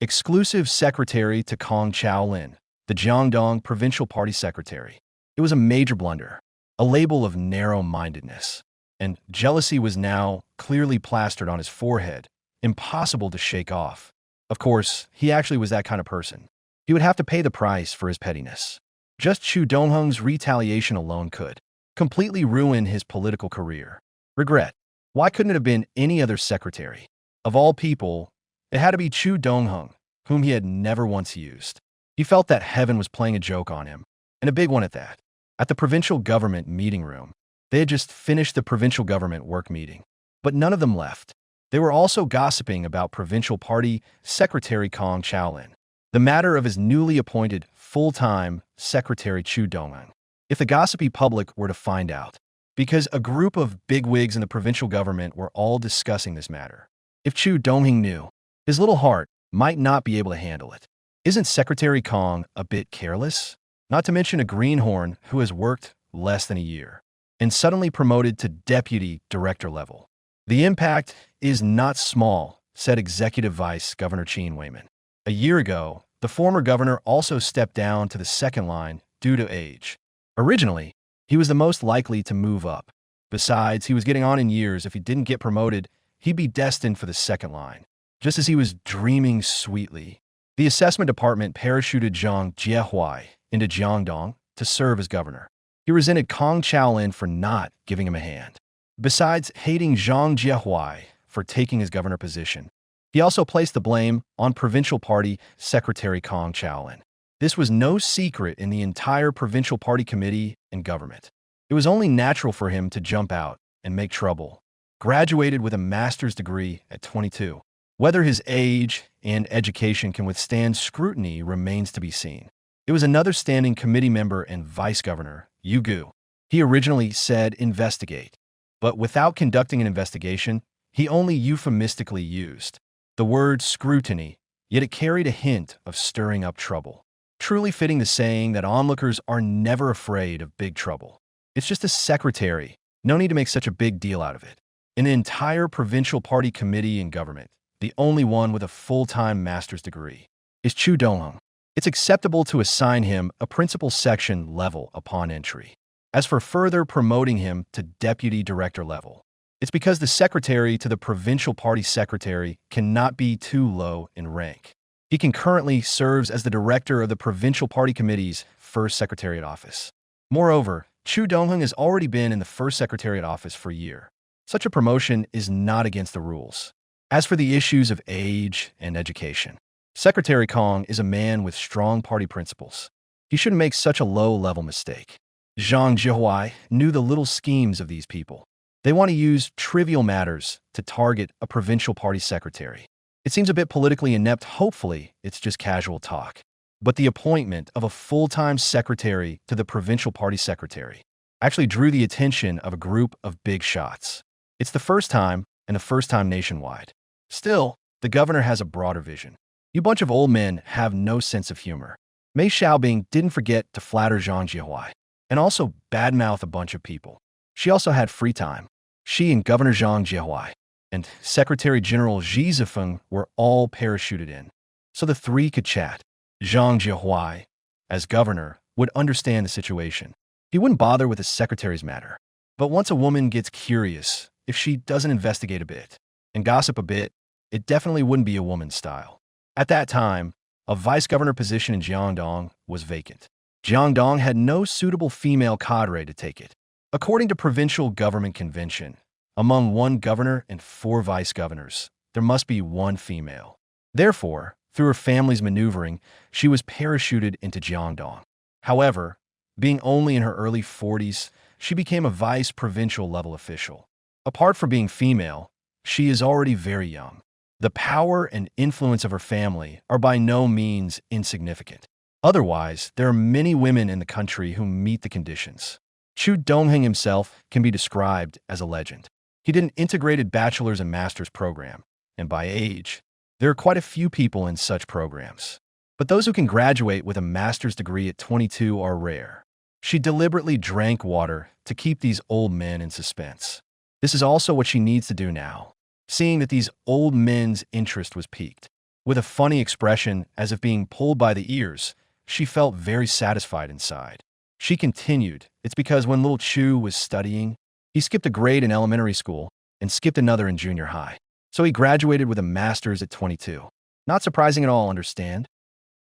exclusive secretary to Kong Chaolin, the Jiangdong provincial party secretary. It was a major blunder, a label of narrow-mindedness, and jealousy was now clearly plastered on his forehead, impossible to shake off. Of course, he actually was that kind of person. He would have to pay the price for his pettiness. Just Chu Dongheng's retaliation alone could completely ruin his political career. Regret. Why couldn't it have been any other secretary? Of all people, it had to be Chu Dongheng, whom he had never once used. He felt that heaven was playing a joke on him, and a big one at that. At the provincial government meeting room, they had just finished the provincial government work meeting, but none of them left. They were also gossiping about provincial party secretary Kong Chaolin, the matter of his newly appointed full-time secretary Chu Dongheng. If the gossipy public were to find out, because a group of bigwigs in the provincial government were all discussing this matter. If Chu Dongheng knew, his little heart might not be able to handle it. Isn't Secretary Kong a bit careless? Not to mention a greenhorn who has worked less than a year and suddenly promoted to deputy director level. The impact is not small, said Executive Vice Governor Qin Weimin. A year ago, the former governor also stepped down to the second line due to age. Originally, he was the most likely to move up. Besides, he was getting on in years. If he didn't get promoted, he'd be destined for the second line. Just as he was dreaming sweetly, the assessment department parachuted Zhang Jiehui into Jiangdong to serve as governor. He resented Kong Chaolin for not giving him a hand. Besides hating Zhang Jiehui for taking his governor position, he also placed the blame on provincial party secretary Kong Chaolin. This was no secret in the entire provincial party committee and government. It was only natural for him to jump out and make trouble. Graduated with a master's degree at 22. Whether his age and education can withstand scrutiny remains to be seen. It was another standing committee member and vice governor, Yu Gu. He originally said investigate, but without conducting an investigation, he only euphemistically used the word scrutiny, yet it carried a hint of stirring up trouble. Truly fitting the saying that onlookers are never afraid of big trouble. It's just a secretary. No need to make such a big deal out of it. In an entire provincial party committee and government, the only one with a full-time master's degree is Chu Dongheng. It's acceptable to assign him a principal section level upon entry. As for further promoting him to deputy director level, it's because the secretary to the provincial party secretary cannot be too low in rank. He concurrently serves as the director of the provincial party committee's first secretariat office. Moreover, Chu Dongheng has already been in the first secretariat office for a year. Such a promotion is not against the rules. As for the issues of age and education, Secretary Kong is a man with strong party principles. He shouldn't make such a low-level mistake. Zhang Jiahui knew the little schemes of these people. They want to use trivial matters to target a provincial party secretary. It seems a bit politically inept. Hopefully, it's just casual talk. But the appointment of a full-time secretary to the provincial party secretary actually drew the attention of a group of big shots. It's the first time, and the first time nationwide. Still, the governor has a broader vision. You bunch of old men have no sense of humor. Mei Xiaobing didn't forget to flatter Zhang Jiahui, and also badmouth a bunch of people. She also had free time. She and Governor Zhang Jiahui and Secretary General Xi Zifeng were all parachuted in, so the three could chat. Zhang Jiahui, as governor, would understand the situation. He wouldn't bother with the secretary's matter. But once a woman gets curious, if she doesn't investigate a bit and gossip a bit, it definitely wouldn't be a woman's style. At that time, a vice-governor position in Jiangdong was vacant. Jiangdong had no suitable female cadre to take it. According to provincial government convention, among one governor and 4 vice-governors, there must be 1 female. Therefore, through her family's maneuvering, she was parachuted into Jiangdong. However, being only in her early 40s, she became a vice-provincial level official. Apart from being female, she is already very young. The power and influence of her family are by no means insignificant. Otherwise, there are many women in the country who meet the conditions. Chu Dongheng himself can be described as a legend. He did an integrated bachelor's and master's program, and by age, there are quite a few people in such programs. But those who can graduate with a master's degree at 22 are rare. She deliberately drank water to keep these old men in suspense. This is also what she needs to do now, seeing that these old men's interest was piqued. With a funny expression as if being pulled by the ears, she felt very satisfied inside. She continued, it's because when little Chu was studying, he skipped a grade in elementary school and skipped another in junior high. So he graduated with a master's at 22. Not surprising at all, understand?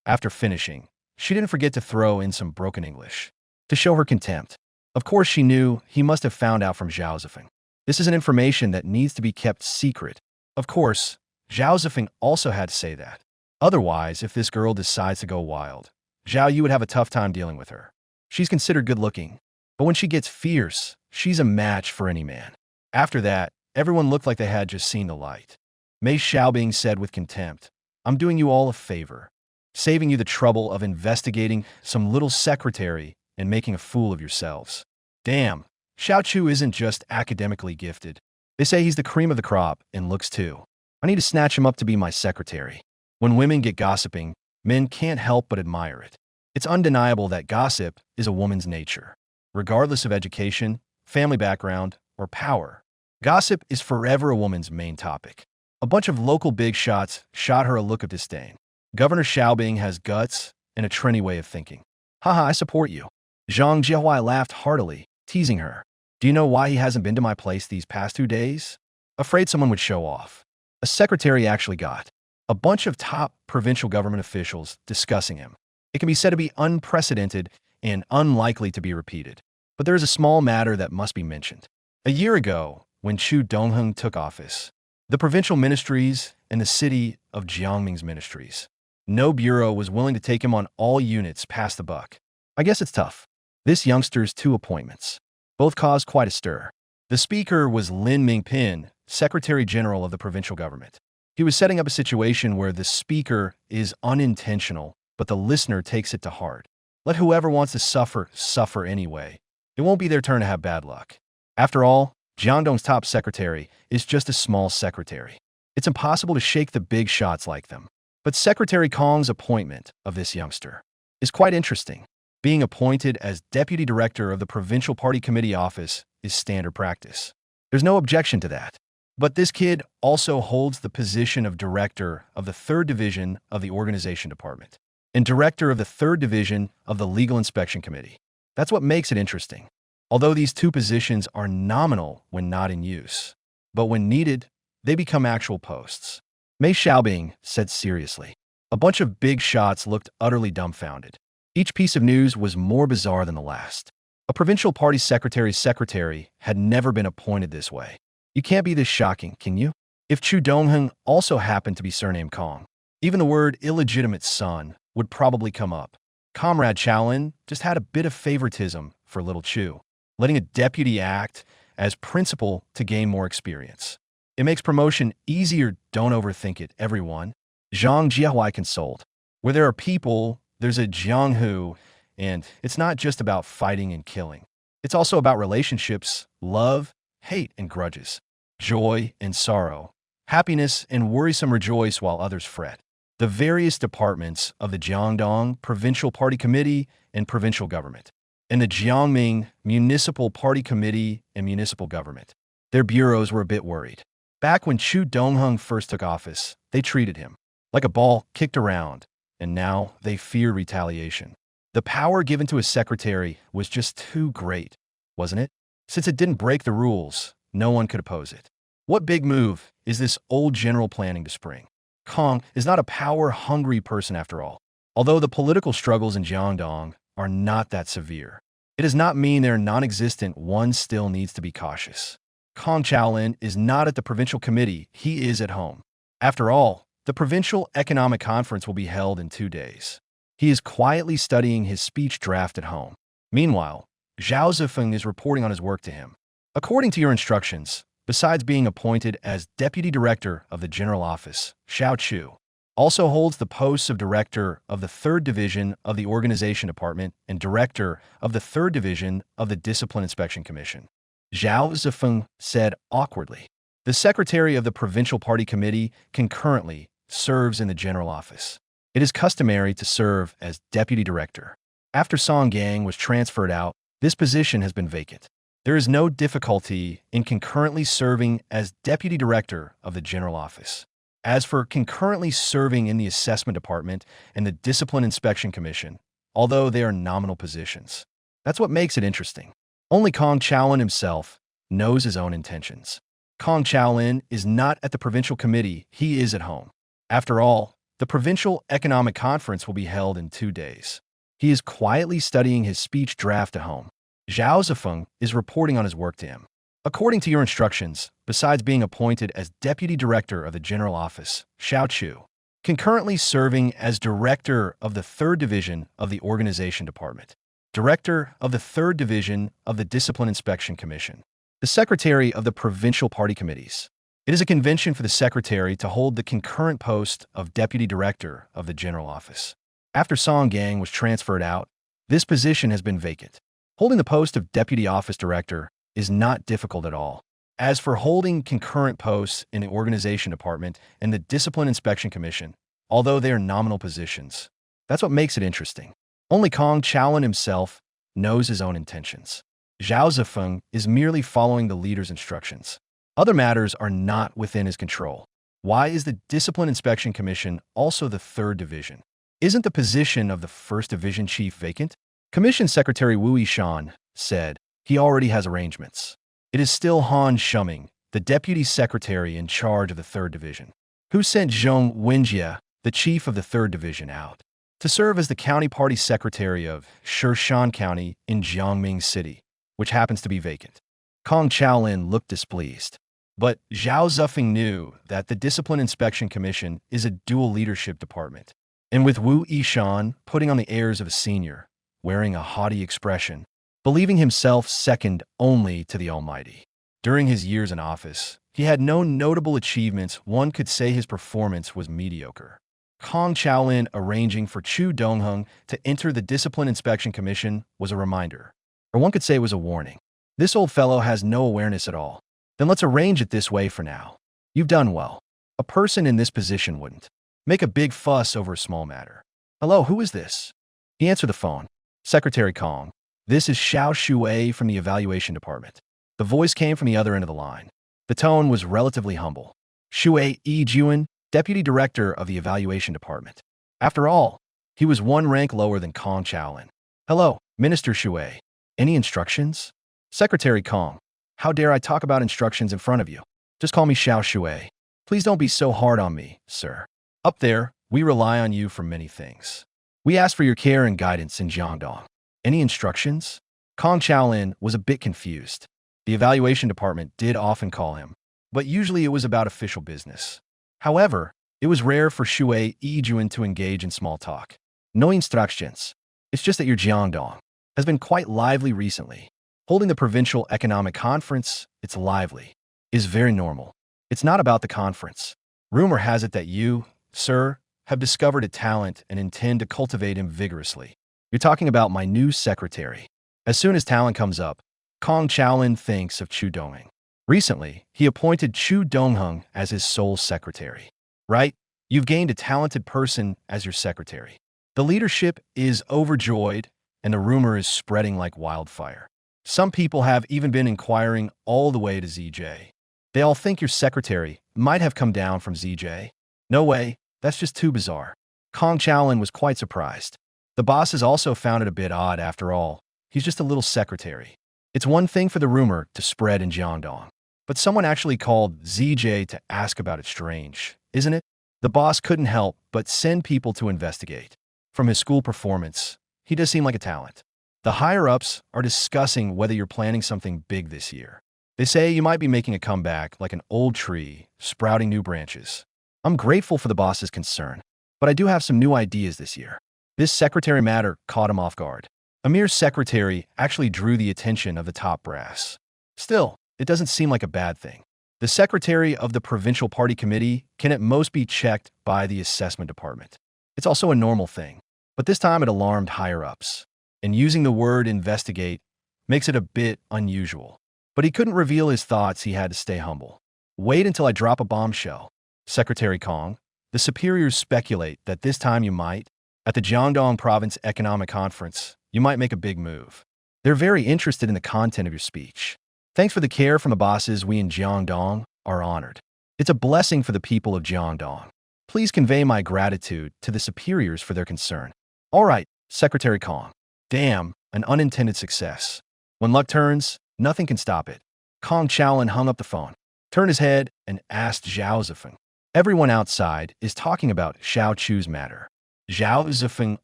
After finishing, she didn't forget to throw in some broken English to show her contempt. Of course, she knew he must have found out from Zhao Zifeng. This is an information that needs to be kept secret. Of course, Zhao Zifeng also had to say that. Otherwise, if this girl decides to go wild, Zhao Yu would have a tough time dealing with her. She's considered good-looking, but when she gets fierce, she's a match for any man. After that, everyone looked like they had just seen the light. Mei Xiaobing said with contempt, I'm doing you all a favor, saving you the trouble of investigating some little secretary and making a fool of yourselves. Damn, Xiao Chu isn't just academically gifted. They say he's the cream of the crop and looks too. I need to snatch him up to be my secretary. When women get gossiping, men can't help but admire it. It's undeniable that gossip is a woman's nature. Regardless of education, family background, or power, gossip is forever a woman's main topic. A bunch of local big shots shot her a look of disdain. Governor Xiaobing has guts and a trendy way of thinking. Haha, I support you. Zhang Jiahui laughed heartily, teasing her. Do you know why he hasn't been to my place these past 2 days? Afraid someone would show off. A secretary actually got a bunch of top provincial government officials discussing him. It can be said to be unprecedented and unlikely to be repeated. But there is a small matter that must be mentioned. A year ago, when Chu Dongheng took office, the provincial ministries and the city of Jiangming's ministries, no bureau was willing to take him on all units past the buck. I guess it's tough. This youngster's 2 appointments both caused quite a stir. The speaker was Lin Mingpin, Secretary General of the provincial government. He was setting up a situation where the speaker is unintentional, but the listener takes it to heart. Let whoever wants to suffer, suffer anyway. It won't be their turn to have bad luck. After all, Jiangdong's top secretary is just a small secretary. It's impossible to shake the big shots like them. But Secretary Kong's appointment of this youngster is quite interesting. Being appointed as deputy director of the provincial party committee office is standard practice. There's no objection to that. But this kid also holds the position of director of the 3rd division of the organization department and director of the 3rd division of the legal inspection committee. That's what makes it interesting. Although these 2 positions are nominal when not in use, but when needed, they become actual posts. Mei Xiaobing said seriously. A bunch of big shots looked utterly dumbfounded. Each piece of news was more bizarre than the last. A provincial party secretary's secretary had never been appointed this way. You can't be this shocking, can you? If Chu Dongheng also happened to be surnamed Kong, even the word illegitimate son would probably come up. Comrade Chalin just had a bit of favoritism for little Chu, letting a deputy act as principal to gain more experience. It makes promotion easier. Don't overthink it, everyone. Zhang Jiahui consoled. Where there are people, there's a Jianghu, and it's not just about fighting and killing. It's also about relationships, love, hate, and grudges, joy and sorrow, happiness and worrisome rejoice while others fret. The various departments of the Jiangdong Provincial Party Committee and Provincial Government, and the Jiangming Municipal Party Committee and Municipal Government. Their bureaus were a bit worried. Back when Chu Dongheng first took office, they treated him like a ball kicked around, and now they fear retaliation. The power given to his secretary was just too great, wasn't it? Since it didn't break the rules, no one could oppose it. What big move is this old general planning to spring? Kong is not a power-hungry person after all. Although the political struggles in Jiangdong are not that severe, it does not mean they're non-existent. One still needs to be cautious. Kong Chaolin is not at the provincial committee, he is at home. After all, the provincial economic conference will be held in 2 days. He is quietly studying his speech draft at home. Meanwhile, Zhao Zifeng is reporting on his work to him. According to your instructions, besides being appointed as Deputy Director of the General Office, Xiao Chu also holds the posts of Director of the 3rd Division of the Organization Department and Director of the 3rd Division of the Discipline Inspection Commission. Zhao Zifeng said awkwardly. The Secretary of the Provincial Party Committee concurrently serves in the General Office. It is customary to serve as Deputy Director. After Song Gang was transferred out, this position has been vacant. There is no difficulty in concurrently serving as Deputy Director of the General Office. As for concurrently serving in the Assessment Department and the Discipline Inspection Commission, although they are nominal positions, that's what makes it interesting. Only Kong Chaolin himself knows his own intentions. Kong Chaolin is not at the provincial committee, he is at home. After all, the provincial economic conference will be held in 2 days. He is quietly studying his speech draft at home. Zhao Zifeng is reporting on his work to him. According to your instructions, besides being appointed as Deputy Director of the General Office, Xiao Chu, concurrently serving as Director of the 3rd Division of the Organization Department, Director of the 3rd Division of the Discipline Inspection Commission, the Secretary of the Provincial Party Committees. It is a convention for the Secretary to hold the concurrent post of Deputy Director of the General Office. After Song Gang was transferred out, this position has been vacant. Holding the post of Deputy Office Director is not difficult at all. As for holding concurrent posts in the Organization Department and the Discipline Inspection Commission, although they are nominal positions, that's what makes it interesting. Only Kong Chaolin himself knows his own intentions. Zhao Zifeng is merely following the leader's instructions. Other matters are not within his control. Why is the Discipline Inspection Commission also the 3rd Division? Isn't the position of the 1st Division Chief vacant? Commission Secretary Wu Yishan said he already has arrangements. It is still Han Shuming, the Deputy Secretary in charge of the 3rd Division, who sent Zhong Wenjie, the Chief of the 3rd Division, out to serve as the County Party Secretary of Shirshan County in Jiangming City, which happens to be vacant. Kong Chaolin looked displeased. But Zhao Zifeng knew that the Discipline Inspection Commission is a dual leadership department, and with Wu Yishan putting on the airs of a senior, wearing a haughty expression, believing himself second only to the Almighty. During his years in office, he had no notable achievements. One could say his performance was mediocre. Kong Chaolin arranging for Chu Dongheng to enter the Discipline Inspection Commission was a reminder, or one could say it was a warning. This old fellow has no awareness at all. Then let's arrange it this way for now. You've done well. A person in this position wouldn't make a big fuss over a small matter. Hello, who is this? He answered the phone. Secretary Kong. This is Xiao Shui from the Evaluation Department. The voice came from the other end of the line. The tone was relatively humble. Shui Juan, Deputy Director of the Evaluation Department. After all, he was one rank lower than Kong Chaolin. Hello, Minister Shui. Any instructions? Secretary Kong. How dare I talk about instructions in front of you? Just call me Xiao Shui. Please don't be so hard on me, sir. Up there, we rely on you for many things. We ask for your care and guidance in Jiangdong. Any instructions? Kong Chaolin was a bit confused. The evaluation department did often call him, but usually it was about official business. However, it was rare for Shui Juan to engage in small talk. No instructions. It's just that your Jiangdong has been quite lively recently. Holding the provincial economic conference, it's lively, is very normal. It's not about the conference. Rumor has it that you, sir, have discovered a talent and intend to cultivate him vigorously. You're talking about my new secretary. As soon as talent comes up, Kong Chaolin thinks of Chu Dongheng. Recently, he appointed Chu Dongheng as his sole secretary. Right? You've gained a talented person as your secretary. The leadership is overjoyed, and the rumor is spreading like wildfire. Some people have even been inquiring all the way to ZJ. They all think your secretary might have come down from ZJ. No way, that's just too bizarre. Kong Chaolin was quite surprised. The bosses also found it a bit odd after all. He's just a little secretary. It's one thing for the rumor to spread in Jiangdong, but someone actually called ZJ to ask about it. Strange, isn't it? The boss couldn't help but send people to investigate. From his school performance, he does seem like a talent. The higher-ups are discussing whether you're planning something big this year. They say you might be making a comeback like an old tree, sprouting new branches. I'm grateful for the boss's concern, but I do have some new ideas this year. This secretary matter caught him off guard. A mere secretary actually drew the attention of the top brass. Still, it doesn't seem like a bad thing. The secretary of the provincial party committee can at most be checked by the assessment department. It's also a normal thing, but this time it alarmed higher-ups. And using the word investigate makes it a bit unusual. But he couldn't reveal his thoughts. He had to stay humble. Wait until I drop a bombshell. Secretary Kong, the superiors speculate that this time you might, at the Jiangdong Province Economic Conference, you might make a big move. They're very interested in the content of your speech. Thanks for the care from the bosses. We in Jiangdong are honored. It's a blessing for the people of Jiangdong. Please convey my gratitude to the superiors for their concern. All right, Secretary Kong. Damn, an unintended success. When luck turns, nothing can stop it. Kong Chaolin hung up the phone, turned his head, and asked Zhao Zifeng. Everyone outside is talking about Xiao Chu's matter. Zhao Zifeng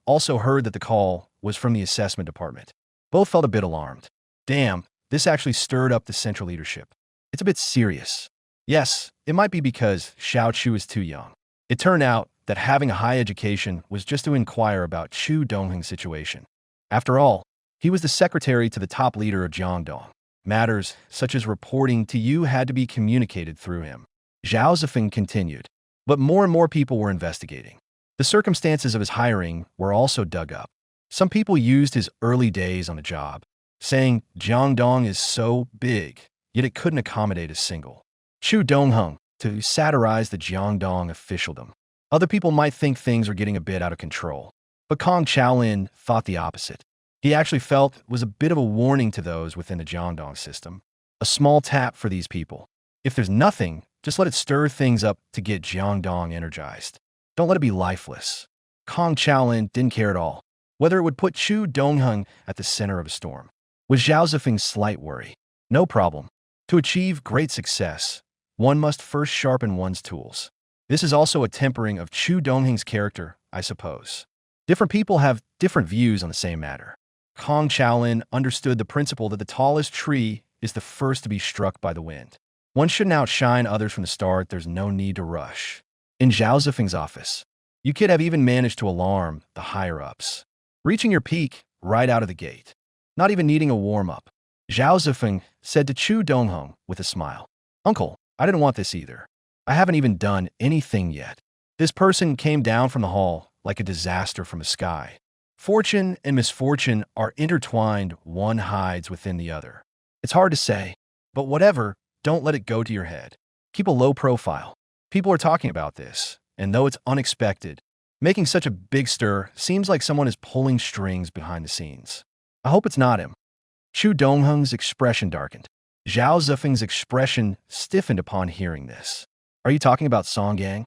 also heard that the call was from the assessment department. Both felt a bit alarmed. Damn, this actually stirred up the central leadership. It's a bit serious. Yes, it might be because Xiao Chu is too young. It turned out that having a high education was just to inquire about Chu Dongheng's situation. After all, he was the secretary to the top leader of Jiangdong. Matters such as reporting to you had to be communicated through him. Zhao Zifeng continued, but more and more people were investigating. The circumstances of his hiring were also dug up. Some people used his early days on the job, saying Jiangdong is so big, yet it couldn't accommodate a single Chu Dongheng to satirize the Jiangdong officialdom. Other people might think things are getting a bit out of control, but Kong Chaolin thought the opposite. He actually felt it was a bit of a warning to those within the Jiangdong system. A small tap for these people. If there's nothing, just let it stir things up to get Jiangdong energized. Don't let it be lifeless. Kong Chaolin didn't care at all, whether it would put Chu Dongheng at the center of a storm. Was Zhao Zifeng's slight worry. No problem. To achieve great success, one must first sharpen one's tools. This is also a tempering of Chu Dongheng's character, I suppose. Different people have different views on the same matter. Kong Chaolin understood the principle that the tallest tree is the first to be struck by the wind. One shouldn't outshine others from the start. There's no need to rush. In Zhao Zifeng's office, you could have even managed to alarm the higher-ups, reaching your peak right out of the gate, not even needing a warm-up. Zhao Zifeng said to Chu Dongheng with a smile, "Uncle, I didn't want this either. I haven't even done anything yet." This person came down from the hall like a disaster from the sky. Fortune and misfortune are intertwined, one hides within the other. It's hard to say, but whatever, don't let it go to your head. Keep a low profile. People are talking about this, and though it's unexpected, making such a big stir seems like someone is pulling strings behind the scenes. I hope it's not him. Chu Dongheng's expression darkened. Zhao Zifeng's expression stiffened upon hearing this. Are you talking about Song Gang?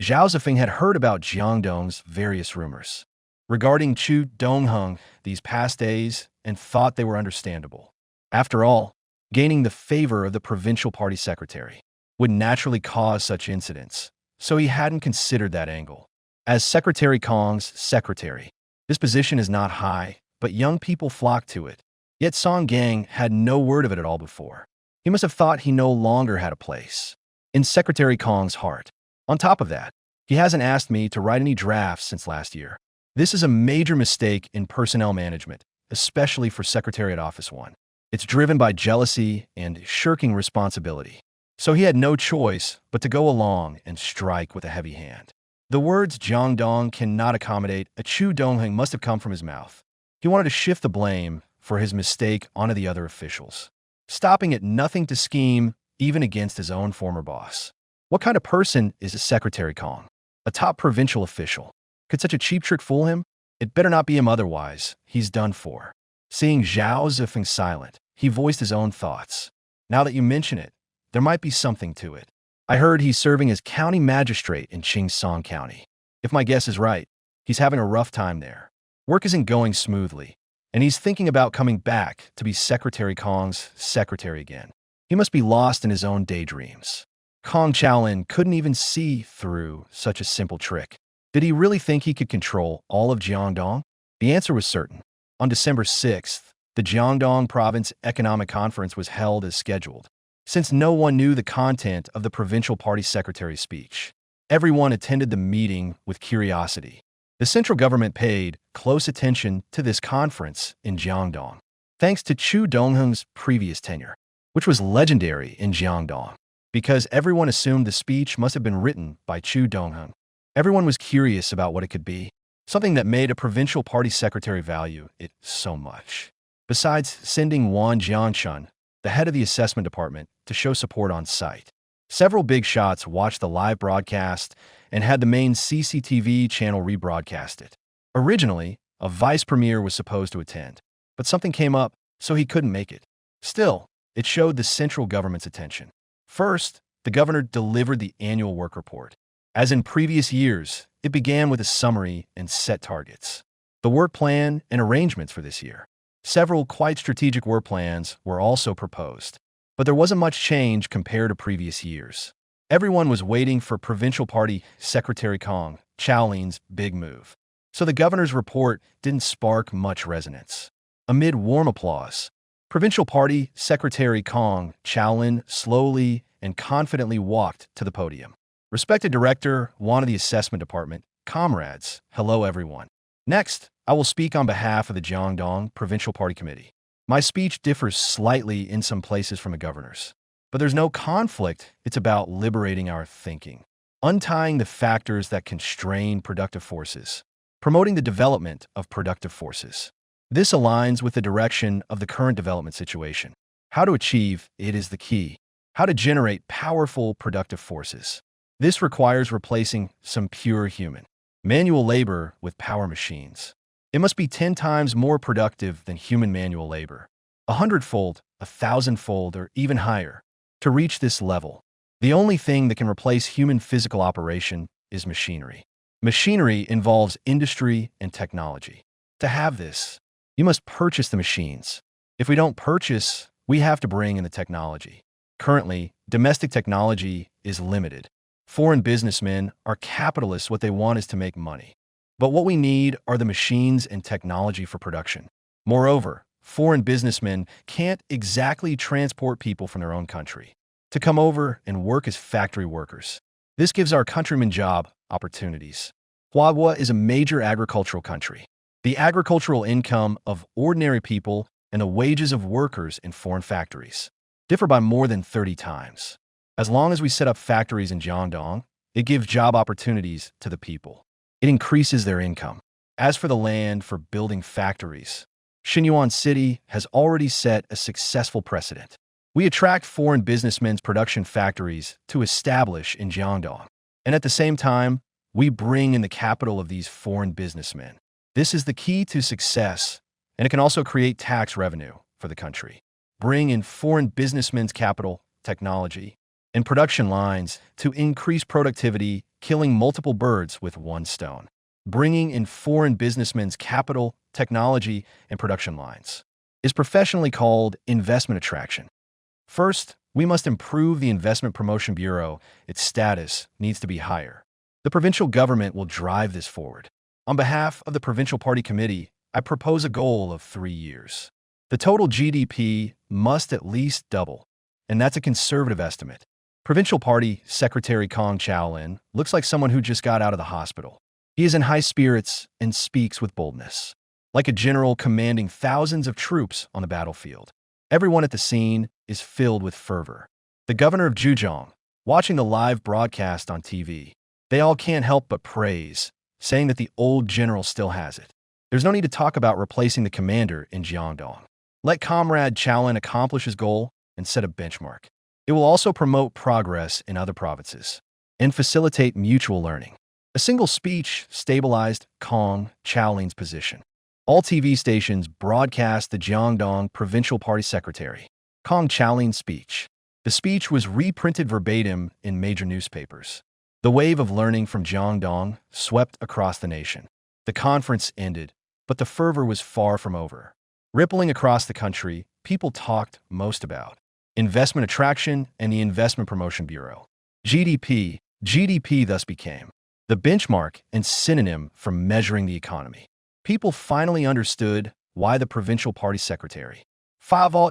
Zhao Zifeng had heard about Jiangdong's various rumors regarding Chu Dongheng these past days and thought they were understandable. After all, gaining the favor of the provincial party secretary would naturally cause such incidents, so he hadn't considered that angle. As Secretary Kong's secretary, this position is not high, but young people flock to it. Yet Song Gang had no word of it at all before. He must have thought he no longer had a place in Secretary Kong's heart. On top of that, he hasn't asked me to write any drafts since last year. This is a major mistake in personnel management, especially for Secretariat Office 1. It's driven by jealousy and shirking responsibility. So he had no choice but to go along and strike with a heavy hand. The words Jiangdong cannot accommodate a Chu Dongheng must have come from his mouth. He wanted to shift the blame for his mistake onto the other officials, stopping at nothing to scheme even against his own former boss. What kind of person is a Secretary Kong? A top provincial official. Could such a cheap trick fool him? It better not be him, otherwise he's done for. Seeing Zhao Zifeng silent, he voiced his own thoughts. Now that you mention it, there might be something to it. I heard he's serving as county magistrate in Chingsong County. If my guess is right, he's having a rough time there. Work isn't going smoothly, and he's thinking about coming back to be Secretary Kong's secretary again. He must be lost in his own daydreams. Kong Chaolin couldn't even see through such a simple trick. Did he really think he could control all of Jiangdong? The answer was certain. On December 6th, the Jiangdong Province Economic Conference was held as scheduled. Since no one knew the content of the provincial party secretary's speech, everyone attended the meeting with curiosity. The central government paid close attention to this conference in Jiangdong, thanks to Chu Dongheng's previous tenure, which was legendary in Jiangdong. Because everyone assumed the speech must have been written by Chu Dongheng, everyone was curious about what it could be, something that made a provincial party secretary value it so much. Besides sending Wan Jiangchun, the head of the assessment department, to show support on site, several big shots watched the live broadcast and had the main CCTV channel rebroadcast it. Originally, a vice premier was supposed to attend, but something came up, so he couldn't make it. Still, it showed the central government's attention. First, the governor delivered the annual work report. As in previous years, it began with a summary and set targets, the work plan and arrangements for this year. Several quite strategic work plans were also proposed, but there wasn't much change compared to previous years. Everyone was waiting for Provincial Party Secretary Kong Chaolin's big move, so the governor's report didn't spark much resonance. Amid warm applause, Provincial Party Secretary Kong Chaolin slowly and confidently walked to the podium. Respected Director, Wan of the Assessment Department, comrades, hello everyone. Next, I will speak on behalf of the Jiangdong Provincial Party Committee. My speech differs slightly in some places from the governor's, but there's no conflict. It's about liberating our thinking, untying the factors that constrain productive forces, promoting the development of productive forces. This aligns with the direction of the current development situation. How to achieve it is the key. How to generate powerful productive forces. This requires replacing some pure human, manual labor with power machines. It must be 10 times more productive than human manual labor, 100-fold, 1,000-fold, or even higher. To reach this level, the only thing that can replace human physical operation is machinery. Machinery involves industry and technology. To have this, you must purchase the machines. If we don't purchase, we have to bring in the technology. Currently, domestic technology is limited. Foreign businessmen are capitalists. What they want is to make money. But what we need are the machines and technology for production. Moreover, foreign businessmen can't exactly transport people from their own country to come over and work as factory workers. This gives our countrymen job opportunities. Huahua is a major agricultural country. The agricultural income of ordinary people and the wages of workers in foreign factories differ by more than 30 times. As long as we set up factories in Jiangdong, it gives job opportunities to the people. It increases their income. As for the land for building factories, Xinyuan City has already set a successful precedent. We attract foreign businessmen's production factories to establish in Jiangdong, and at the same time, we bring in the capital of these foreign businessmen. This is the key to success, and it can also create tax revenue for the country. Bring in foreign businessmen's capital, technology, and production lines to increase productivity, killing multiple birds with one stone. Bringing in foreign businessmen's capital, technology, and production lines is professionally called investment attraction. First, we must improve the Investment Promotion Bureau. Its status needs to be higher. The provincial government will drive this forward. On behalf of the Provincial Party Committee, I propose a goal of 3 years. The total GDP must at least double, and that's a conservative estimate. Provincial Party Secretary Kong Chaolin looks like someone who just got out of the hospital. He is in high spirits and speaks with boldness, like a general commanding thousands of troops on the battlefield. Everyone at the scene is filled with fervor. The governor of Zhejiang, watching the live broadcast on TV, they all can't help but praise, saying that the old general still has it. There's no need to talk about replacing the commander in Jiangdong. Let Comrade Chaolin accomplish his goal and set a benchmark. It will also promote progress in other provinces and facilitate mutual learning. A single speech stabilized Kong Chaolin's position. All TV stations broadcast the Jiangdong Provincial Party Secretary, Kong Chaolin's speech. The speech was reprinted verbatim in major newspapers. The wave of learning from Jiangdong swept across the nation. The conference ended, but the fervor was far from over. Rippling across the country, people talked most about investment attraction and the Investment Promotion Bureau. GDP thus became the benchmark and synonym for measuring the economy. People finally understood why the provincial party secretary, why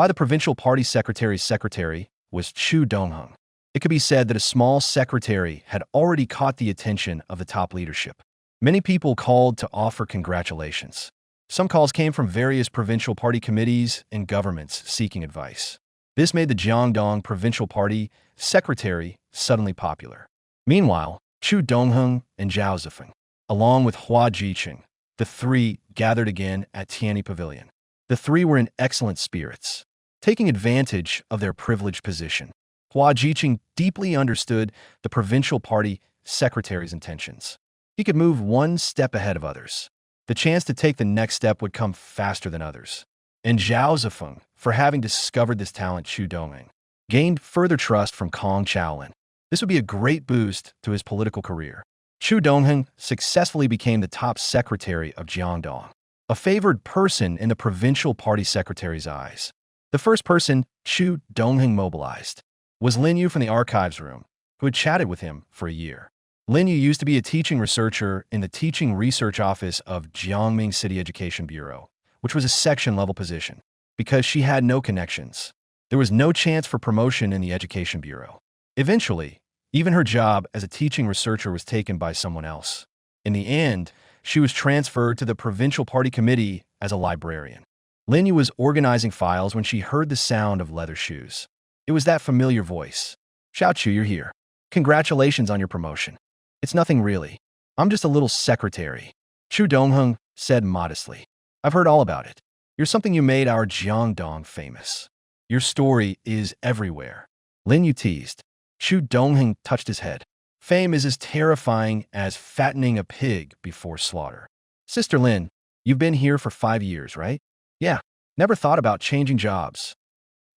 the provincial party secretary's secretary was Chu Dongheng. It could be said that a small secretary had already caught the attention of the top leadership. Many people called to offer congratulations. Some calls came from various provincial party committees and governments seeking advice. This made the Jiangdong Provincial Party secretary suddenly popular. Meanwhile, Chu Dongheng and Zhao Zifeng, along with Hua Jiqing, the three gathered again at Tianyi Pavilion. The three were in excellent spirits, taking advantage of their privileged position. Hua Jiqing deeply understood the provincial party secretary's intentions. He could move one step ahead of others. The chance to take the next step would come faster than others. And Zhao Zifeng, for having discovered this talent, Chu Dongheng, gained further trust from Kong Chaolin. This would be a great boost to his political career. Chu Dongheng successfully became the top secretary of Jiangdong, a favored person in the provincial party secretary's eyes. The first person Chu Dongheng mobilized was Lin Yu from the archives room, who had chatted with him for a year. Lin Yu used to be a teaching researcher in the Teaching Research Office of Jiangming City Education Bureau, which was a section-level position. Because she had no connections, there was no chance for promotion in the Education Bureau. Eventually, even her job as a teaching researcher was taken by someone else. In the end, she was transferred to the Provincial Party Committee as a librarian. Lin Yu was organizing files when she heard the sound of leather shoes. It was that familiar voice. "Xiao Chu, you're here. Congratulations on your promotion." "It's nothing really. I'm just a little secretary," Chu Dongheng said modestly. "I've heard all about it. You're something you made our Jiangdong famous. Your story is everywhere." Lin Yu teased. Chu Dongheng touched his head. "Fame is as terrifying as fattening a pig before slaughter." "Sister Lin, you've been here for 5 years, right?" "Yeah. Never thought about changing jobs."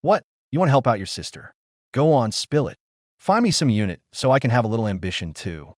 "What? You want to help out your sister? Go on, spill it. Find me some unit so I can have a little ambition too."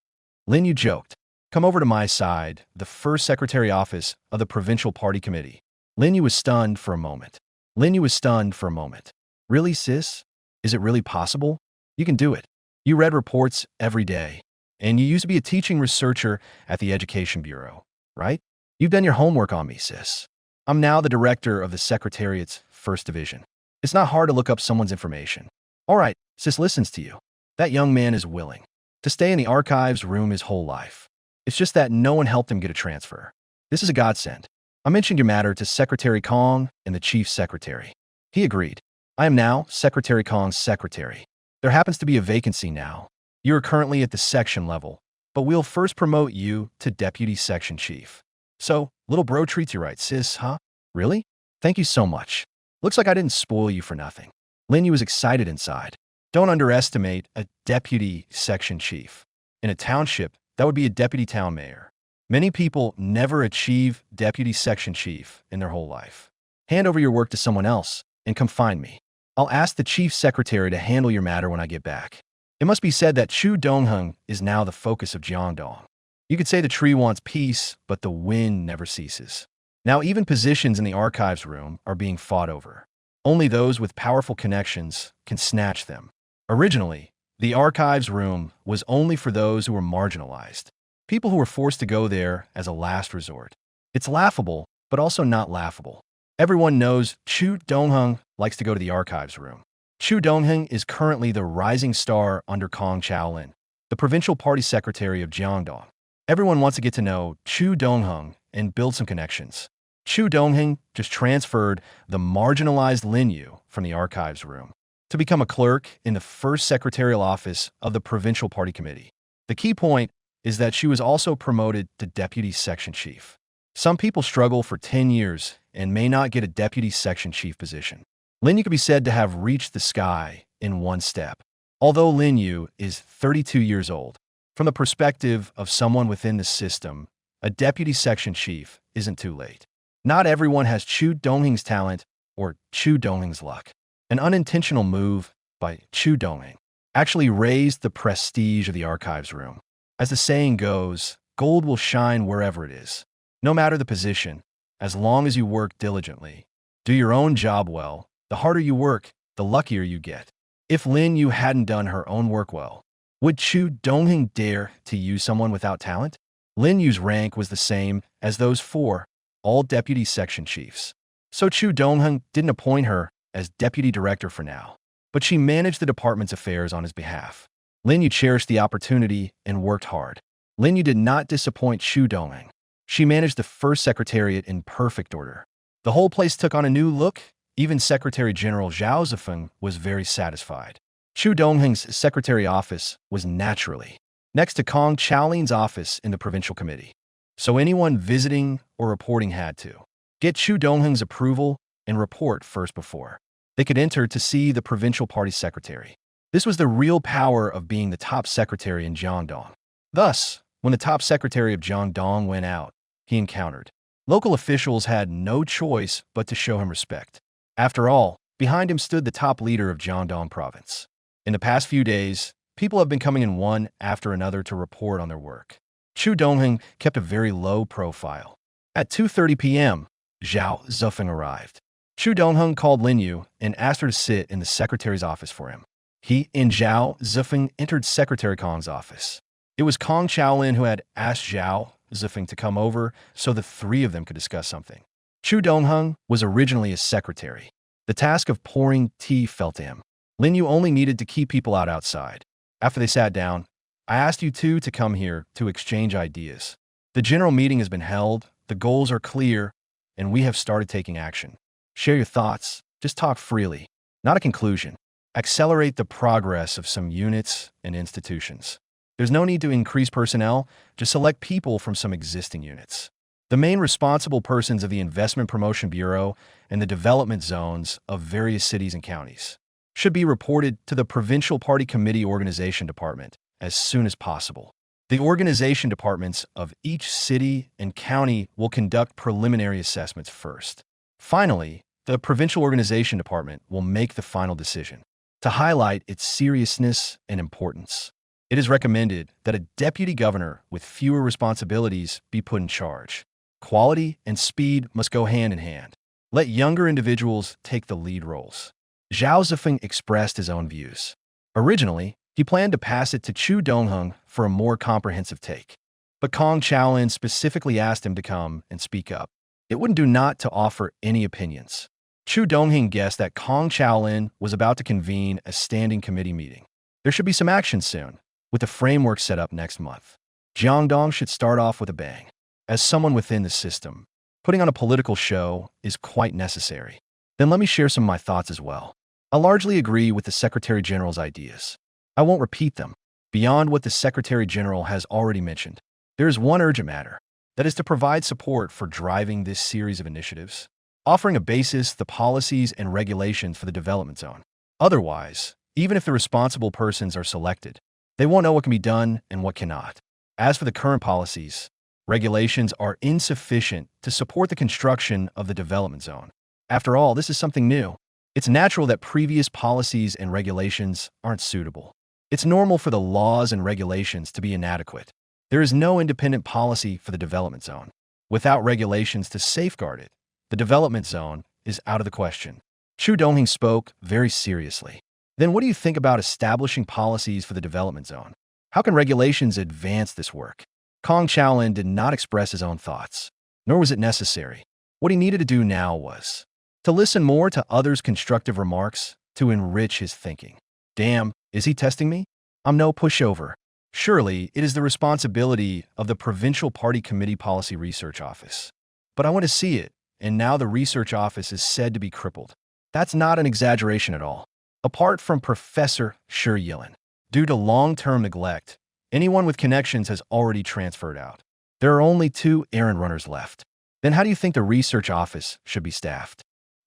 Lin Yu joked. "Come over to my side, the first secretary office of the Provincial Party Committee." Lin Yu was stunned for a moment. "Really, sis? Is it really possible? You can do it. You read reports every day, and you used to be a teaching researcher at the Education Bureau, right? You've done your homework on me, sis. I'm now the director of the Secretariat's First Division. It's not hard to look up someone's information. All right, sis listens to you. That young man is willing to stay in the archives room his whole life. It's just that no one helped him get a transfer. This is a godsend. I mentioned your matter to Secretary Kong and the Chief Secretary. He agreed. I am now Secretary Kong's secretary. There happens to be a vacancy now. You are currently at the section level, but we'll first promote you to Deputy Section Chief. So, little bro treats you right, sis, huh? Really? Thank you so much. Looks like I didn't spoil you for nothing." Lin Yu was excited inside. Don't underestimate a Deputy Section Chief. In a township, that would be a Deputy Town Mayor. Many people never achieve Deputy Section Chief in their whole life. Hand over your work to someone else and come find me. I'll ask the Chief Secretary to handle your matter when I get back. It must be said that Chu Dongheng is now the focus of Jiangdong. You could say the tree wants peace, but the wind never ceases. Now even positions in the archives room are being fought over. Only those with powerful connections can snatch them. Originally, the archives room was only for those who were marginalized, people who were forced to go there as a last resort. It's laughable, but also not laughable. Everyone knows Chu Dongheng likes to go to the archives room. Chu Dongheng is currently the rising star under Kong Chaolin. the provincial party secretary of Jiangdong. Everyone wants to get to know Chu Dongheng and build some connections. Chu Dongheng just transferred the marginalized Lin Yu from the archives room to become a clerk in the first secretarial office of the provincial party committee. The key point is that she was also promoted to deputy section chief. Some people struggle for 10 years and may not get a deputy section chief position. Lin Yu could be said to have reached the sky in one step. Although Lin Yu is 32 years old, from the perspective of someone within the system, a deputy section chief isn't too late. Not everyone has Chu Dongheng's talent or Chu Dongheng's luck. An unintentional move by Chu Dongheng actually raised the prestige of the archives room. As the saying goes, gold will shine wherever it is. No matter the position, as long as you work diligently, do your own job well, the harder you work, the luckier you get. If Lin Yu hadn't done her own work well, would Chu Dongheng dare to use someone without talent? Lin Yu's rank was the same as those four, all deputy section chiefs. So Chu Dongheng didn't appoint her as deputy director for now, but she managed the department's affairs on his behalf. Lin Yu cherished the opportunity and worked hard. Lin Yu did not disappoint Chu Dongheng. She managed the first secretariat in perfect order. The whole place took on a new look. Even Secretary General Zhao Zifeng was very satisfied. Chu Dongheng's secretary office was naturally next to Kong Chaolin's office in the provincial committee. So anyone visiting or reporting had to get Chu Dongheng's approval and report first before they could enter to see the provincial party secretary. This was the real power of being the top secretary in Jiangdong. Thus, when the top secretary of Jiangdong went out, he encountered local officials had no choice but to show him respect. After all, behind him stood the top leader of Jiangdong province. In the past few days, people have been coming in one after another to report on their work. Chu Dongheng kept a very low profile. At 2:30 p.m., Zhao Zifeng arrived. Chu Dongheng called Lin Yu and asked her to sit in the secretary's office for him. He and Zhao Zifeng entered Secretary Kong's office. It was Kong Chaolin who had asked Zhao Zifeng to come over so the three of them could discuss something. Chu Dongheng was originally a secretary. The task of pouring tea fell to him. Lin Yu only needed to keep people outside. After they sat down, I asked you two to come here to exchange ideas. The general meeting has been held, the goals are clear, and we have started taking action. Share your thoughts, just talk freely, not a conclusion. Accelerate the progress of some units and institutions. There's no need to increase personnel, just select people from some existing units. The main responsible persons of the Investment Promotion Bureau and the development zones of various cities and counties should be reported to the Provincial Party Committee Organization Department as soon as possible. The organization departments of each city and county will conduct preliminary assessments first. Finally, the Provincial Organization Department will make the final decision. To highlight its seriousness and importance, it is recommended that a deputy governor with fewer responsibilities be put in charge. Quality and speed must go hand in hand. Let younger individuals take the lead roles. Zhao Zifeng expressed his own views. Originally, he planned to pass it to Chu Dongheng for a more comprehensive take. But Kong Chaolin specifically asked him to come and speak up. It wouldn't do not to offer any opinions. Chu Dongheng guessed that Kong Chaolin was about to convene a standing committee meeting. There should be some action soon, with the framework set up next month. Jiangdong should start off with a bang. As someone within the system, putting on a political show is quite necessary. Then let me share some of my thoughts as well. I largely agree with the Secretary General's ideas. I won't repeat them. Beyond what the Secretary General has already mentioned, there is one urgent matter. That is to provide support for driving this series of initiatives, offering a basis, the policies and regulations for the development zone. Otherwise, even if the responsible persons are selected, they won't know what can be done and what cannot. As for the current policies, regulations are insufficient to support the construction of the development zone. After all, this is something new. It's natural that previous policies and regulations aren't suitable. It's normal for the laws and regulations to be inadequate. There is no independent policy for the development zone. Without regulations to safeguard it, the development zone is out of the question. Chu Dongheng spoke very seriously. Then what do you think about establishing policies for the development zone? How can regulations advance this work? Kong Chaolin did not express his own thoughts, nor was it necessary. What he needed to do now was to listen more to others' constructive remarks to enrich his thinking. Damn, is he testing me? I'm no pushover. Surely, it is the responsibility of the Provincial Party Committee Policy Research Office. But I want to see it, and now the research office is said to be crippled. That's not an exaggeration at all. Apart from Professor Shi Yilin, due to long-term neglect, anyone with connections has already transferred out. There are only 2 errand runners left. Then how do you think the research office should be staffed?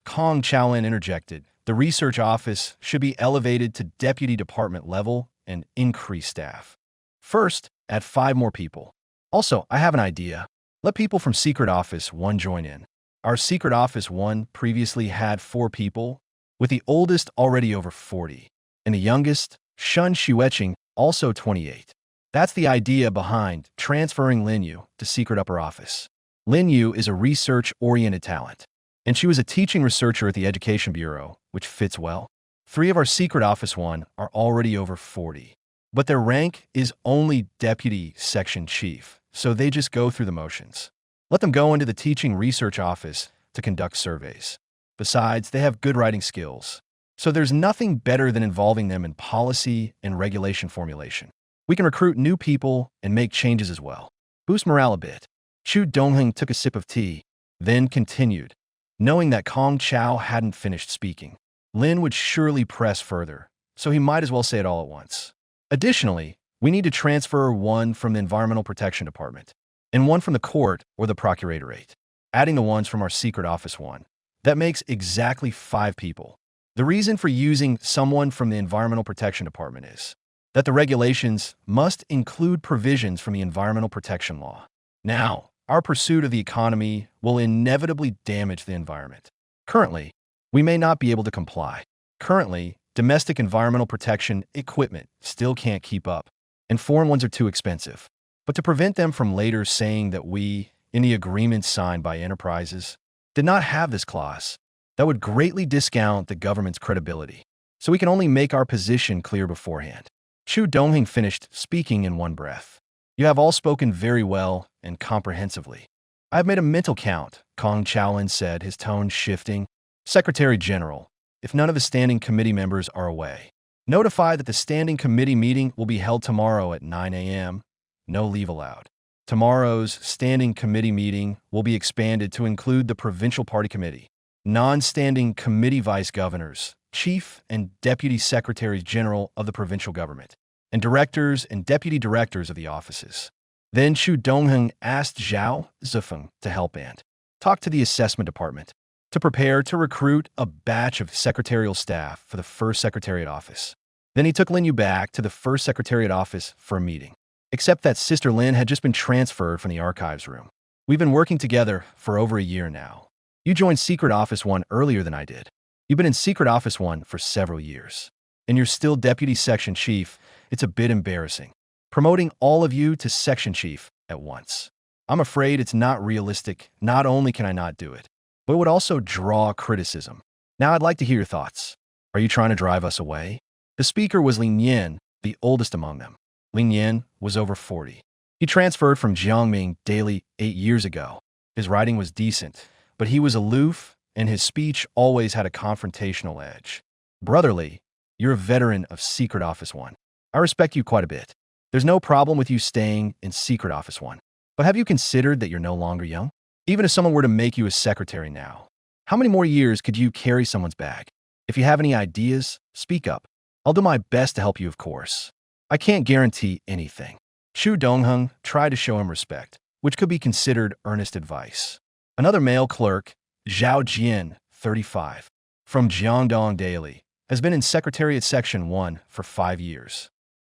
Kong Chaolin interjected. The research office should be elevated to deputy department level and increase staff. First, add 5 more people. Also, I have an idea. Let people from Secret Office 1 join in. Our Secret Office 1 previously had 4 people, with the oldest already over 40, and the youngest, Shun Xueqing, also 28. That's the idea behind transferring Lin Yu to Secret Upper Office. Lin Yu is a research-oriented talent, and she was a teaching researcher at the Education Bureau, which fits well. 3 of our Secret Office 1 are already over 40, but their rank is only Deputy Section Chief, so they just go through the motions. Let them go into the Teaching Research Office to conduct surveys. Besides, they have good writing skills, so there's nothing better than involving them in policy and regulation formulation. We can recruit new people and make changes as well. Boost morale a bit. Chu Dongheng took a sip of tea, then continued. Knowing that Kong Chao hadn't finished speaking, Lin would surely press further, so he might as well say it all at once. Additionally, we need to transfer 1 from the Environmental Protection Department and 1 from the court or the procuratorate, adding the ones from our Secret Office 1. That makes exactly 5 people. The reason for using someone from the Environmental Protection Department is that the regulations must include provisions from the Environmental Protection Law. Now, our pursuit of the economy will inevitably damage the environment. Currently, we may not be able to comply. Currently, domestic environmental protection equipment still can't keep up, and foreign ones are too expensive. But to prevent them from later saying that we, in the agreement signed by enterprises, did not have this clause, that would greatly discount the government's credibility. So we can only make our position clear beforehand. Chu Dongheng finished speaking in one breath. You have all spoken very well and comprehensively. I have made a mental count, Kong Chaolin said, his tone shifting. Secretary General, if none of the standing committee members are away, notify that the standing committee meeting will be held tomorrow at 9 a.m. No leave allowed. Tomorrow's standing committee meeting will be expanded to include the Provincial Party Committee, non-standing committee vice governors, chief and deputy secretaries general of the provincial government, and directors and deputy directors of the offices. Then Chu Dongheng asked Zhao Zifeng to help and talk to the assessment department to prepare to recruit a batch of secretarial staff for the first secretariat office. Then he took Lin Yu back to the first secretariat office for a meeting. Except that Sister Lin had just been transferred from the archives room. We've been working together for over a year now. You joined Secret Office 1 earlier than I did. You've been in Secret Office 1 for several years. And you're still Deputy Section Chief. It's a bit embarrassing. Promoting all of you to Section Chief at once. I'm afraid it's not realistic. Not only can I not do it, but it would also draw criticism. Now I'd like to hear your thoughts. Are you trying to drive us away? The speaker was Lin Yan, the oldest among them. Lin Yan was over 40. He transferred from Jiangming Daily 8 years ago. His writing was decent, but he was aloof, and his speech always had a confrontational edge. Brotherly, you're a veteran of Secret Office 1. I respect you quite a bit. There's no problem with you staying in Secret Office 1. But have you considered that you're no longer young? Even if someone were to make you a secretary now, how many more years could you carry someone's bag? If you have any ideas, speak up. I'll do my best to help you, of course. I can't guarantee anything. Chu Dongheng tried to show him respect, which could be considered earnest advice. Another male clerk, Zhao Jian, 35, from Jiangdong Daily, has been in Secretariat Section 1 for 5 years.